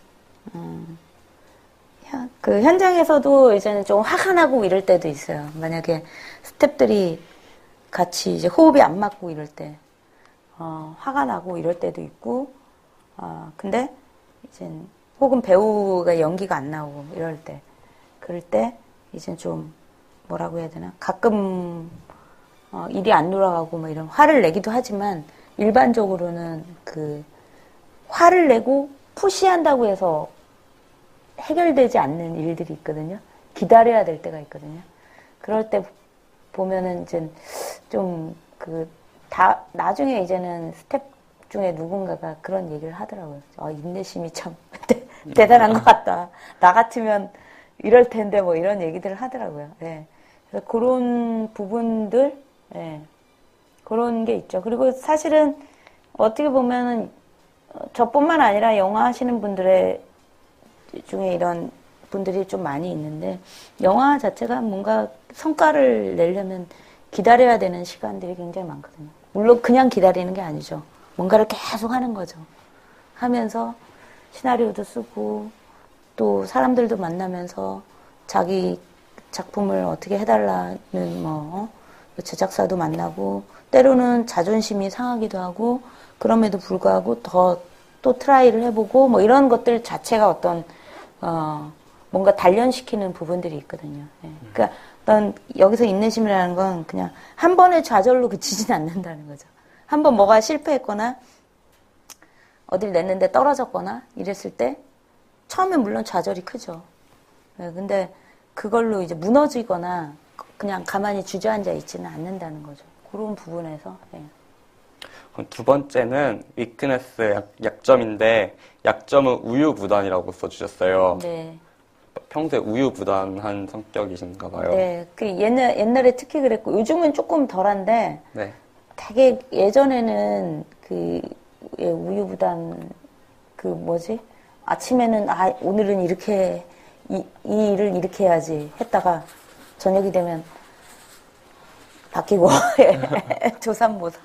Speaker 2: 그 현장에서도 이제는 좀 화가 나고 이럴 때도 있어요. 만약에 스태프들이 같이 이제 호흡이 안 맞고 이럴 때, 화가 나고 이럴 때도 있고, 근데 이제 혹은 배우가 연기가 안 나오고 이럴 때, 그럴 때 이제 좀 뭐라고 해야 되나? 가끔 일이 안 돌아가고 뭐 이런 화를 내기도 하지만 일반적으로는 그 화를 내고 푸시한다고 해서 해결되지 않는 일들이 있거든요. 기다려야 될 때가 있거든요. 그럴 때 보면은 이제 좀 나중에 이제는 스텝 중에 누군가가 그런 얘기를 하더라고요. 인내심이 참 대단한 것 같다. 나 같으면 이럴 텐데 뭐 이런 얘기들을 하더라고요. 예. 그래서 그런 부분들, 예. 그런 게 있죠. 그리고 사실은 어떻게 보면은 저뿐만 아니라 영화 하시는 분들의 중에 이런 분들이 좀 많이 있는데 영화 자체가 뭔가 성과를 내려면 기다려야 되는 시간들이 굉장히 많거든요. 물론 그냥 기다리는 게 아니죠. 뭔가를 계속 하는 거죠. 하면서 시나리오도 쓰고 또 사람들도 만나면서 자기 작품을 어떻게 해달라는 제작사도 만나고 때로는 자존심이 상하기도 하고 그럼에도 불구하고 또 트라이를 해보고 뭐 이런 것들 자체가 어떤 뭔가 단련시키는 부분들이 있거든요. 예. 그러니까 어떤 여기서 인내심이라는 건 그냥 한 번의 좌절로 그치진 않는다는 거죠. 한 번 뭐가 실패했거나 어딜 냈는데 떨어졌거나 이랬을 때 처음에 물론 좌절이 크죠. 예, 근데 그걸로 이제 무너지거나 그냥 가만히 주저앉아 있지는 않는다는 거죠. 그런 부분에서. 예.
Speaker 1: 두 번째는 위크네스 약점인데 약점은 우유부단이라고 써주셨어요.
Speaker 2: 네.
Speaker 1: 평소에 우유부단한 성격이신가 봐요.
Speaker 2: 네. 그 옛날에 특히 그랬고 요즘은 조금 덜한데
Speaker 1: 네.
Speaker 2: 되게 예전에는 우유부단 아침에는 오늘은 이렇게 이 일을 이렇게 해야지 했다가 저녁이 되면 바뀌고 조삼모사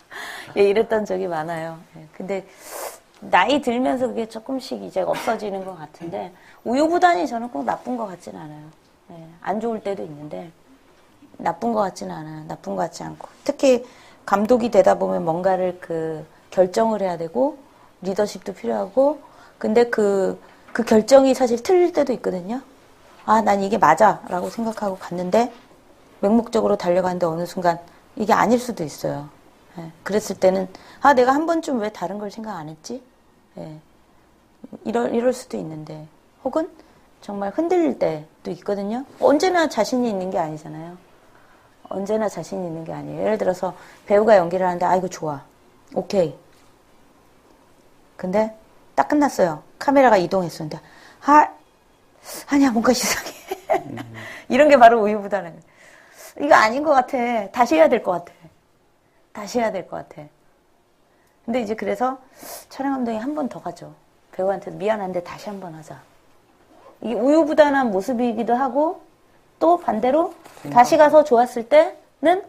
Speaker 2: 이랬던 적이 많아요. 근데 나이 들면서 그게 조금씩 이제 없어지는 것 같은데 우유부단이 저는 꼭 나쁜 것 같진 않아요. 안 좋을 때도 있는데 나쁜 것 같지는 않아요. 나쁜 것 같지 않고 특히 감독이 되다 보면 뭔가를 결정을 해야 되고 리더십도 필요하고 근데 그 결정이 사실 틀릴 때도 있거든요. 난 이게 맞아라고 생각하고 갔는데 맹목적으로 달려가는데 어느 순간 이게 아닐 수도 있어요. 그랬을 때는 내가 한 번쯤 왜 다른 걸 생각 안 했지? 이럴 수도 있는데 혹은 정말 흔들릴 때도 있거든요. 언제나 자신이 있는 게 아니잖아요. 언제나 자신이 있는 게 아니에요. 예를 들어서 배우가 연기를 하는데 이거 좋아. 오케이. 근데 딱 끝났어요. 카메라가 이동했었는데 아니야 뭔가 이상해. 이런 게 바로 우유부단한 거예요. 이거 아닌 것 같아. 다시 해야 될 것 같아. 다시 해야 될 것 같아. 근데 이제 그래서 촬영 감독이 한 번 더 가죠. 배우한테 미안한데 다시 한 번 하자. 이게 우유부단한 모습이기도 하고 또 반대로 다시 가서 좋았을 때는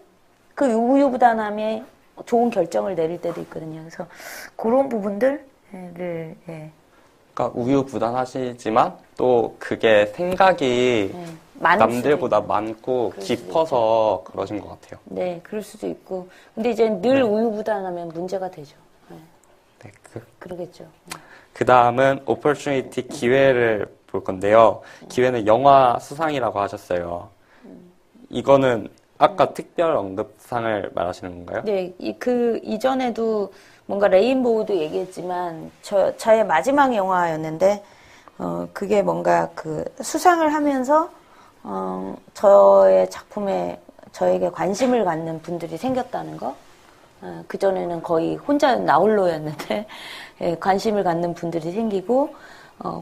Speaker 2: 그 우유부단함에 좋은 결정을 내릴 때도 있거든요. 그래서 그런 부분들을
Speaker 1: 그러니까 우유부단하시지만 또 그게 생각이 남들보다 많고 깊어서 그러신 것 같아요.
Speaker 2: 네, 그럴 수도 있고. 근데 이제 늘 우유부단하면 문제가 되죠.
Speaker 1: 네,
Speaker 2: 그러겠죠.
Speaker 1: 그 다음은 opportunity 기회를 볼 건데요. 기회는 영화 수상이라고 하셨어요. 이거는 아까 특별 언급상을 말하시는 건가요?
Speaker 2: 네, 이전에도 뭔가 레인보우도 얘기했지만, 저의 마지막 영화였는데, 그게 뭔가 수상을 하면서, 저의 작품에, 저에게 관심을 갖는 분들이 생겼다는 거. 그전에는 거의 혼자 나홀로였는데, 관심을 갖는 분들이 생기고,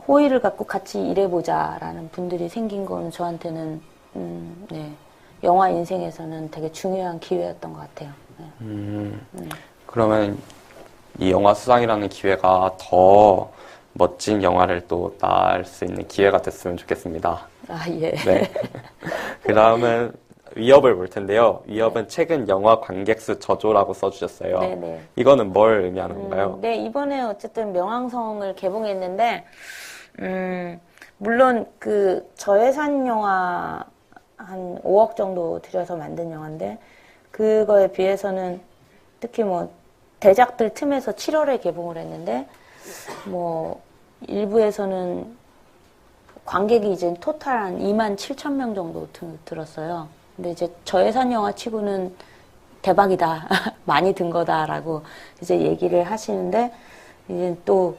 Speaker 2: 호의를 갖고 같이 일해보자라는 분들이 생긴 건 저한테는, 영화 인생에서는 되게 중요한 기회였던 것 같아요.
Speaker 1: 그러면 이 영화 수상이라는 기회가 더 멋진 영화를 또 낳을 수 있는 기회가 됐으면 좋겠습니다.
Speaker 2: 예.
Speaker 1: 네. 그 다음은 위협을 볼 텐데요. 위협은 최근 영화 관객 수 저조라고 써주셨어요.
Speaker 2: 네네.
Speaker 1: 이거는 뭘 의미하는 건가요?
Speaker 2: 네, 이번에 어쨌든 명왕성을 개봉했는데, 물론 저예산 영화 한 5억 정도 들여서 만든 영화인데, 그거에 비해서는 특히 대작들 틈에서 7월에 개봉을 했는데, 일부에서는 관객이 이제 토탈 한 2만 7천 명 정도 들었어요. 근데 이제 저예산 영화 치고는 대박이다. 많이 든 거다라고 이제 얘기를 하시는데, 이제 또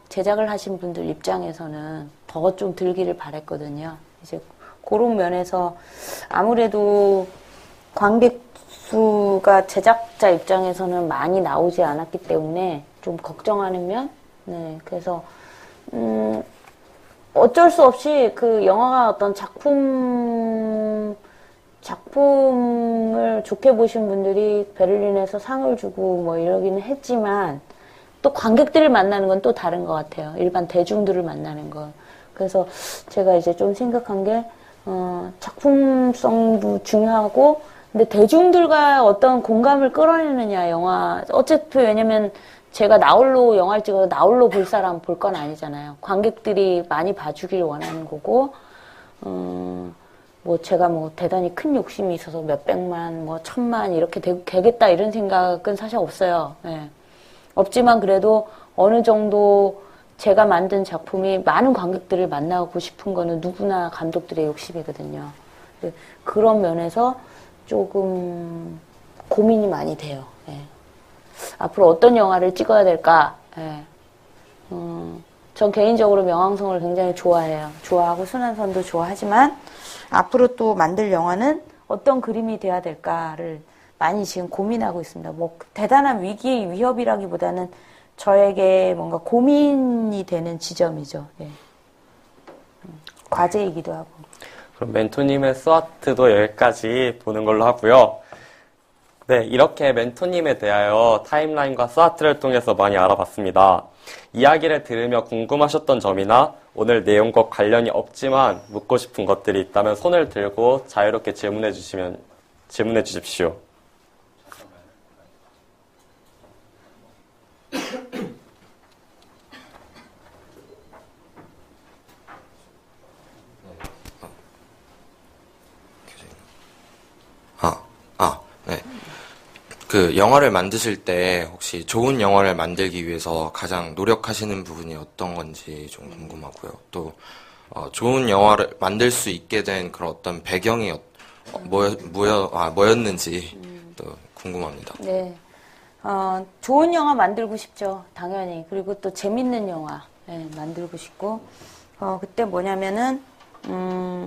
Speaker 2: 제작을 하신 분들 입장에서는 더 좀 들기를 바랬거든요. 이제 그런 면에서 아무래도 관객 수가 제작자 입장에서는 많이 나오지 않았기 때문에 좀 걱정하는 면? 네, 그래서, 어쩔 수 없이 그 영화가 어떤 작품에 작품을 좋게 보신 분들이 베를린에서 상을 주고 뭐 이러기는 했지만 또 관객들을 만나는 건 또 다른 것 같아요. 일반 대중들을 만나는 거. 그래서 제가 이제 좀 생각한 게 작품성도 중요하고 근데 대중들과 어떤 공감을 끌어내느냐 영화 어차피 왜냐면 제가 나홀로 영화를 찍어서 나홀로 볼 사람 볼 건 아니잖아요. 관객들이 많이 봐주길 원하는 거고 뭐 제가 뭐 대단히 큰 욕심이 있어서 몇백만 뭐 천만 이렇게 되겠다 이런 생각은 사실 없어요. 예. 없지만 그래도 어느 정도 제가 만든 작품이 많은 관객들을 만나고 싶은 거는 누구나 감독들의 욕심이거든요. 그런 면에서 조금 고민이 많이 돼요. 예. 앞으로 어떤 영화를 찍어야 될까? 예. 전 개인적으로 명왕성을 굉장히 좋아해요. 좋아하고 순환선도 좋아하지만 앞으로 또 만들 영화는 어떤 그림이 돼야 될까를 많이 지금 고민하고 있습니다. 뭐 대단한 위기 위협이라기보다는 저에게 뭔가 고민이 되는 지점이죠. 예. 과제이기도 하고.
Speaker 1: 그럼 멘토님의 스와트도 여기까지 보는 걸로 하고요. 네, 이렇게 멘토님에 대하여 타임라인과 스와트를 통해서 많이 알아봤습니다. 이야기를 들으며 궁금하셨던 점이나 오늘 내용과 관련이 없지만 묻고 싶은 것들이 있다면 손을 들고 자유롭게 질문해 주십시오.
Speaker 3: 네. 그 영화를 만드실 때 혹시 좋은 영화를 만들기 위해서 가장 노력하시는 부분이 어떤 건지 좀 궁금하고요. 또 좋은 영화를 만들 수 있게 된 그런 어떤 배경이 뭐였는지 또 궁금합니다.
Speaker 2: 네. 좋은 영화 만들고 싶죠. 당연히. 그리고 또 재밌는 영화 만들고 싶고 그때 뭐냐면은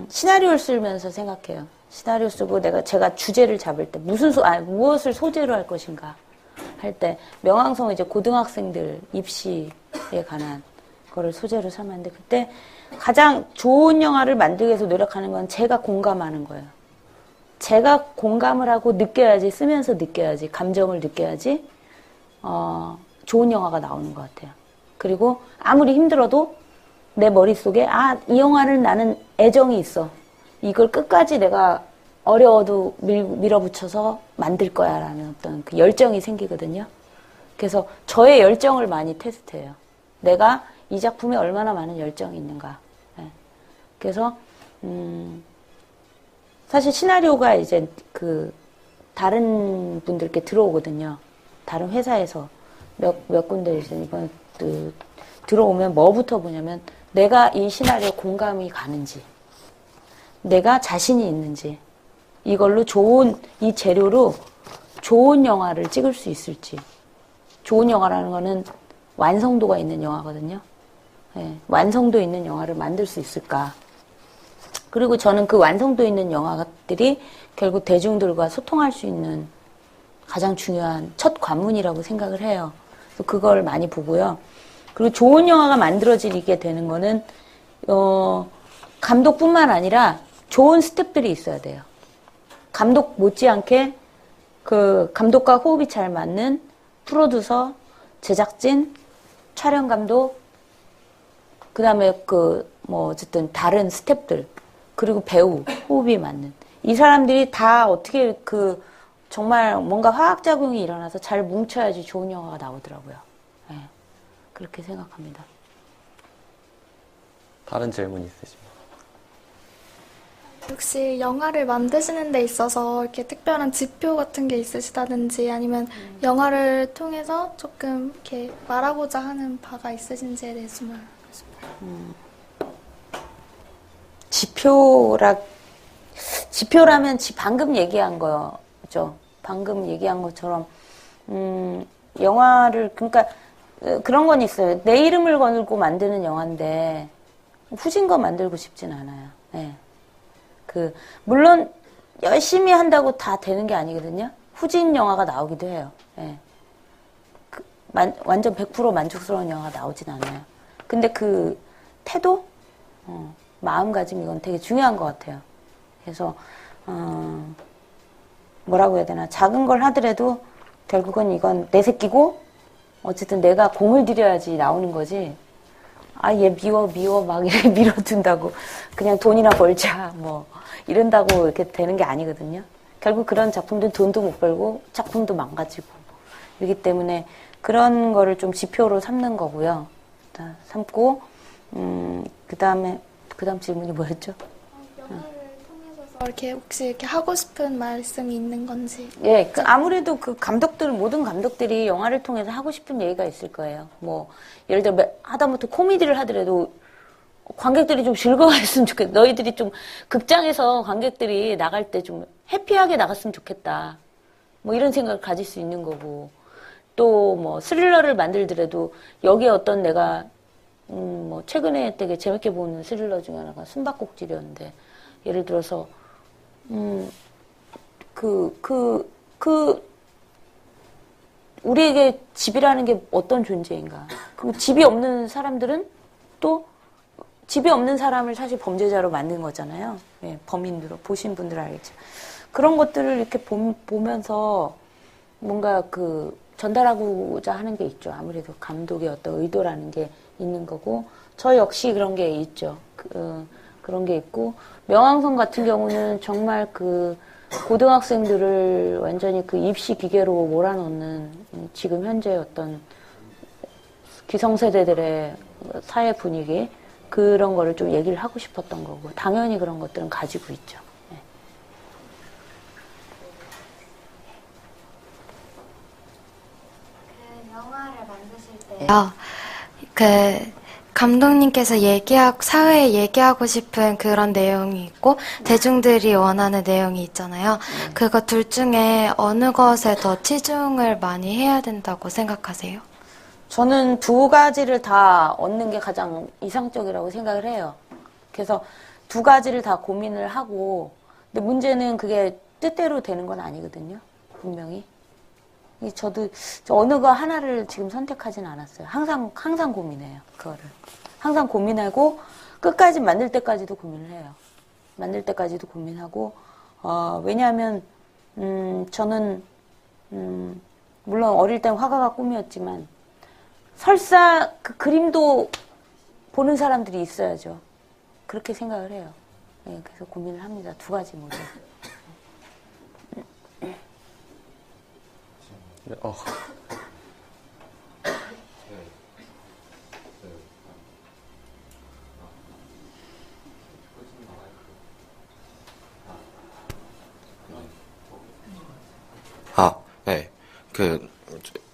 Speaker 2: 시나리오를 쓰면서 생각해요. 시나리오 쓰고 제가 주제를 잡을 때 무엇을 소재로 할 것인가 할 때 명왕성은 이제 고등학생들 입시에 관한 거를 소재로 삼았는데 그때 가장 좋은 영화를 만들기 위해서 노력하는 건 제가 공감하는 거예요. 제가 공감을 하고 느껴야지 쓰면서 느껴야지 감정을 느껴야지 좋은 영화가 나오는 것 같아요. 그리고 아무리 힘들어도 내 머릿속에 이 영화는 나는 애정이 있어. 이걸 끝까지 내가 어려워도 밀어붙여서 만들 거야 라는 어떤 그 열정이 생기거든요. 그래서 저의 열정을 많이 테스트해요. 내가 이 작품에 얼마나 많은 열정이 있는가. 그래서 사실 시나리오가 이제 다른 분들께 들어오거든요. 다른 회사에서 몇 군데 이제 이번 들어오면 뭐부터 보냐면 내가 이 시나리오 공감이 가는지 내가 자신이 있는지 이걸로 이 재료로 좋은 영화를 찍을 수 있을지 좋은 영화라는 거는 완성도가 있는 영화거든요. 완성도 있는 영화를 만들 수 있을까. 그리고 저는 그 완성도 있는 영화들이 결국 대중들과 소통할 수 있는 가장 중요한 첫 관문이라고 생각을 해요. 그래서 그걸 많이 보고요. 그리고 좋은 영화가 만들어지게 되는 거는 감독뿐만 아니라 좋은 스태프들이 있어야 돼요. 감독 못지않게 그 감독과 호흡이 잘 맞는 프로듀서, 제작진, 촬영 감독, 그 다음에 어쨌든 다른 스태프들, 그리고 배우, 호흡이 맞는. 이 사람들이 다 어떻게 정말 뭔가 화학작용이 일어나서 잘 뭉쳐야지 좋은 영화가 나오더라고요. 네, 그렇게 생각합니다.
Speaker 1: 다른 질문 있으십니까?
Speaker 4: 혹시 영화를 만드시는 데 있어서 이렇게 특별한 지표 같은 게 있으시다든지 아니면 영화를 통해서 조금 이렇게 말하고자 하는 바가 있으신지에 대해서 좀 알고 싶어요. 지표라면 방금 얘기한 거죠. 방금 얘기한 것처럼 영화를 그러니까 그런 건 있어요. 내 이름을 걸고 만드는 영화인데 후진 거 만들고 싶진 않아요. 네. 물론 열심히 한다고 다 되는 게 아니거든요. 후진 영화가 나오기도 해요. 네. 완전 100% 만족스러운 영화가 나오진 않아요. 근데 그 태도, 마음가짐 이건 되게 중요한 것 같아요. 그래서 뭐라고 해야 되나, 작은 걸 하더라도 결국은 이건 내 새끼고 어쨌든 내가 공을 들여야지 나오는 거지. 아, 얘 미워 막 이렇게 밀어둔다고 그냥 돈이나 벌자 뭐 이런다고 이렇게 되는 게 아니거든요. 결국 그런 작품들은 돈도 못 벌고 작품도 망가지고 그렇기 때문에 그런 거를 좀 지표로 삼는 거고요. 삼고 그 다음 질문이 뭐였죠?
Speaker 5: 영화를 통해서 이렇게 혹시 이렇게 하고 싶은 말씀이 있는 건지.
Speaker 4: 예, 아무래도 모든 감독들이 영화를 통해서 하고 싶은 얘기가 있을 거예요. 뭐, 예를 들어, 하다못해 코미디를 하더라도 관객들이 좀 즐거워했으면 좋겠다. 너희들이 좀 극장에서 관객들이 나갈 때 좀 해피하게 나갔으면 좋겠다. 뭐 이런 생각을 가질 수 있는 거고. 또 뭐 스릴러를 만들더라도 여기에 어떤 내가 뭐 최근에 되게 재밌게 보는 스릴러 중에 하나가 숨바꼭질이었는데 예를 들어서 우리에게 집이라는 게 어떤 존재인가. 그럼 집이 없는 사람들은 또 집이 없는 사람을 사실 범죄자로 만든 거잖아요. 예, 범인으로 보신 분들은 알겠죠. 그런 것들을 이렇게 보면서 뭔가 전달하고자 하는 게 있죠. 아무래도 감독의 어떤 의도라는 게 있는 거고, 저 역시 그런 게 있죠. 그런 게 있고, 명왕성 같은 경우는 정말 고등학생들을 완전히 입시 기계로 몰아넣는 지금 현재 어떤 기성세대들의 사회 분위기, 그런 거를 좀 얘기를 하고 싶었던 거고, 당연히 그런 것들은 가지고 있죠. 네.
Speaker 5: 영화를 만드실 때요. 감독님께서 사회에 얘기하고 싶은 그런 내용이 있고, 대중들이 원하는 내용이 있잖아요. 그거 둘 중에 어느 것에 더 치중을 많이 해야 된다고 생각하세요?
Speaker 4: 저는 두 가지를 다 얻는 게 가장 이상적이라고 생각을 해요. 그래서 두 가지를 다 고민을 하고, 근데 문제는 그게 뜻대로 되는 건 아니거든요. 분명히. 저도 어느 거 하나를 지금 선택하진 않았어요. 항상 고민해요. 그거를. 항상 고민하고 끝까지 만들 때까지도 고민을 해요. 만들 때까지도 고민하고 왜냐하면 저는 물론 어릴 땐 화가가 꿈이었지만 설사 그 그림도 보는 사람들이 있어야죠. 그렇게 생각을 해요. 네, 그래서 고민을 합니다. 두 가지 모두.
Speaker 3: 네.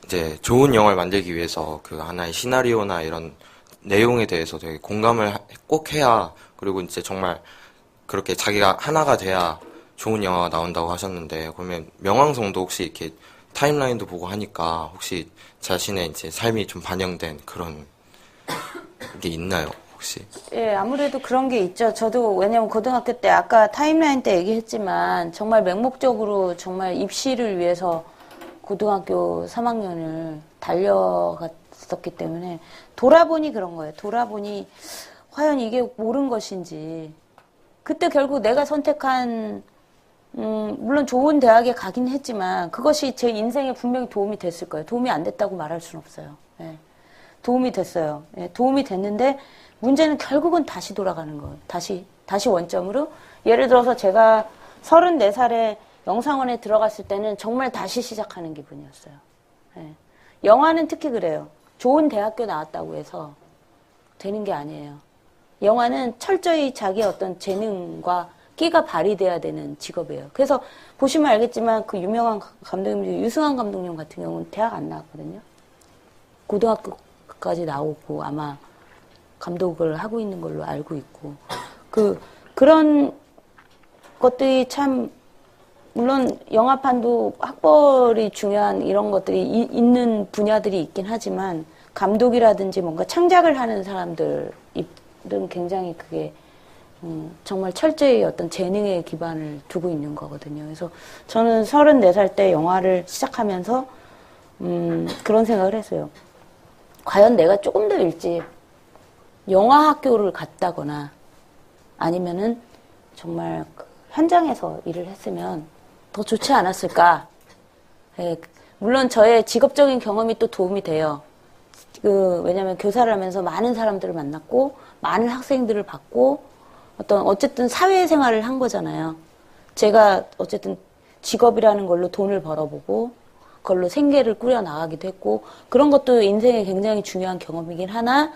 Speaker 3: 이제 좋은 영화를 만들기 위해서 하나의 시나리오나 이런 내용에 대해서 되게 공감을 꼭 해야, 그리고 이제 정말 그렇게 자기가 하나가 돼야 좋은 영화가 나온다고 하셨는데, 그러면 명왕성도 혹시 이렇게 타임라인도 보고 하니까 혹시 자신의 이제 삶이 좀 반영된 그런 게 있나요, 혹시?
Speaker 4: 예, 아무래도 그런 게 있죠. 저도 왜냐면 고등학교 때 아까 타임라인 때 얘기했지만 정말 맹목적으로 정말 입시를 위해서 고등학교 3학년을 달려갔었기 때문에 돌아보니 그런 거예요. 돌아보니 과연 이게 옳은 것인지. 그때 결국 내가 선택한 물론 좋은 대학에 가긴 했지만 그것이 제 인생에 분명히 도움이 됐을 거예요. 도움이 안 됐다고 말할 수는 없어요. 예. 도움이 됐어요. 예, 도움이 됐는데 문제는 결국은 다시 돌아가는 거예요. 다시 원점으로. 예를 들어서 제가 34살에 영상원에 들어갔을 때는 정말 다시 시작하는 기분이었어요. 예. 영화는 특히 그래요. 좋은 대학교 나왔다고 해서 되는 게 아니에요. 영화는 철저히 자기의 어떤 재능과 끼가 발휘돼야 되는 직업이에요. 그래서 보시면 알겠지만 그 유명한 감독님 중에 유승환 감독님 같은 경우는 대학 안 나왔거든요. 고등학교까지 나오고 아마 감독을 하고 있는 걸로 알고 있고 그런 것들이 참 물론 영화판도 학벌이 중요한 이런 것들이 있는 분야들이 있긴 하지만 감독이라든지 뭔가 창작을 하는 사람들은 굉장히 그게 정말 철저히 어떤 재능에 기반을 두고 있는 거거든요. 그래서 저는 34살 때 영화를 시작하면서 그런 생각을 했어요. 과연 내가 조금 더 일찍 영화 학교를 갔다거나 아니면은 정말 현장에서 일을 했으면 더 좋지 않았을까. 예, 물론 저의 직업적인 경험이 또 도움이 돼요. 왜냐면 교사를 하면서 많은 사람들을 만났고, 많은 학생들을 봤고, 어쨌든 사회생활을 한 거잖아요. 제가 어쨌든 직업이라는 걸로 돈을 벌어보고, 그걸로 생계를 꾸려나가기도 했고, 그런 것도 인생에 굉장히 중요한 경험이긴 하나,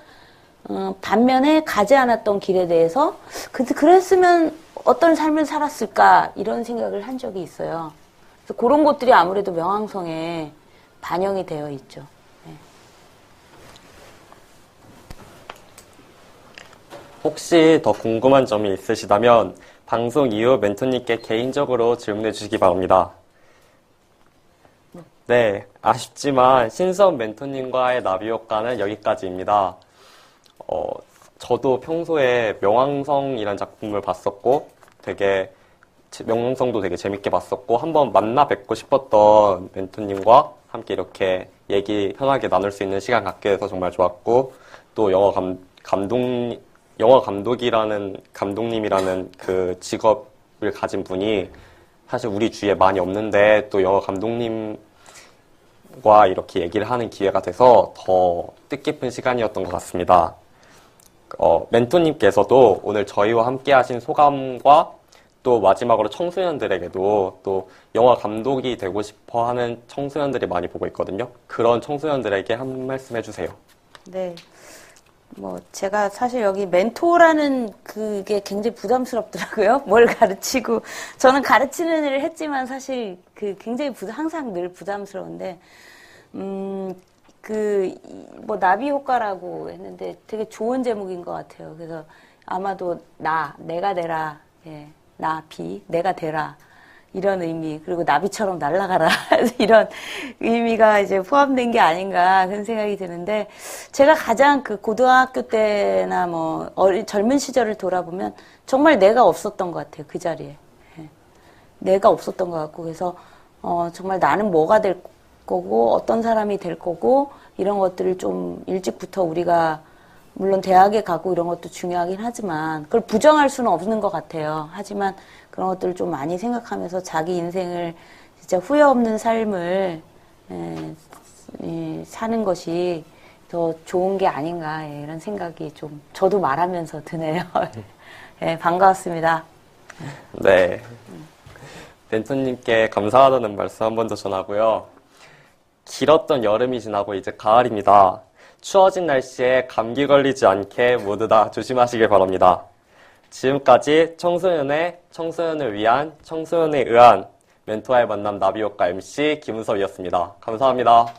Speaker 4: 반면에 가지 않았던 길에 대해서, 그랬으면 어떤 삶을 살았을까, 이런 생각을 한 적이 있어요. 그래서 그런 것들이 아무래도 명왕성에 반영이 되어 있죠.
Speaker 1: 혹시 더 궁금한 점이 있으시다면 방송 이후 멘토님께 개인적으로 질문해 주시기 바랍니다. 네, 아쉽지만 신수업 멘토님과의 나비 효과는 여기까지입니다. 저도 평소에 명왕성이라는 작품을 봤었고 명왕성도 되게 재밌게 봤었고 한번 만나 뵙고 싶었던 멘토님과 함께 이렇게 얘기 편하게 나눌 수 있는 시간 갖게 돼서 정말 좋았고, 또 영화 감독님이라는 그 직업을 가진 분이 사실 우리 주위에 많이 없는데, 또 영화 감독님과 이렇게 얘기를 하는 기회가 돼서 더 뜻깊은 시간이었던 것 같습니다. 멘토님께서도 오늘 저희와 함께 하신 소감과 또 마지막으로 청소년들에게도, 또 영화 감독이 되고 싶어 하는 청소년들이 많이 보고 있거든요. 그런 청소년들에게 한 말씀 해주세요.
Speaker 2: 네. 제가 사실 여기 멘토라는 그게 굉장히 부담스럽더라고요. 뭘 가르치고. 저는 가르치는 일을 했지만 사실 굉장히 항상 늘 부담스러운데, 나비 효과라고 했는데 되게 좋은 제목인 것 같아요. 그래서 아마도 내가 되라. 예. 내가 되라. 이런 의미, 그리고 나비처럼 날아가라. 이런 의미가 이제 포함된 게 아닌가 그런 생각이 드는데, 제가 가장 고등학교 때나 젊은 시절을 돌아보면 정말 내가 없었던 것 같아요. 그 자리에. 예. 내가 없었던 것 같고, 그래서, 정말 나는 뭐가 될 거고, 어떤 사람이 될 거고, 이런 것들을 좀 일찍부터 우리가, 물론 대학에 가고 이런 것도 중요하긴 하지만, 그걸 부정할 수는 없는 것 같아요. 하지만 그런 것들을 좀 많이 생각하면서 자기 인생을 진짜 후회 없는 삶을 사는 것이 더 좋은 게 아닌가, 이런 생각이 좀 저도 말하면서 드네요. 예, 반가웠습니다.
Speaker 1: 네. 멘토님께 감사하다는 말씀 한 번 더 전하고요. 길었던 여름이 지나고 이제 가을입니다. 추워진 날씨에 감기 걸리지 않게 모두 다 조심하시길 바랍니다. 지금까지 청소년을 위한 청소년에 의한 멘토와의 만남 나비효과 MC 김은섭이었습니다. 감사합니다.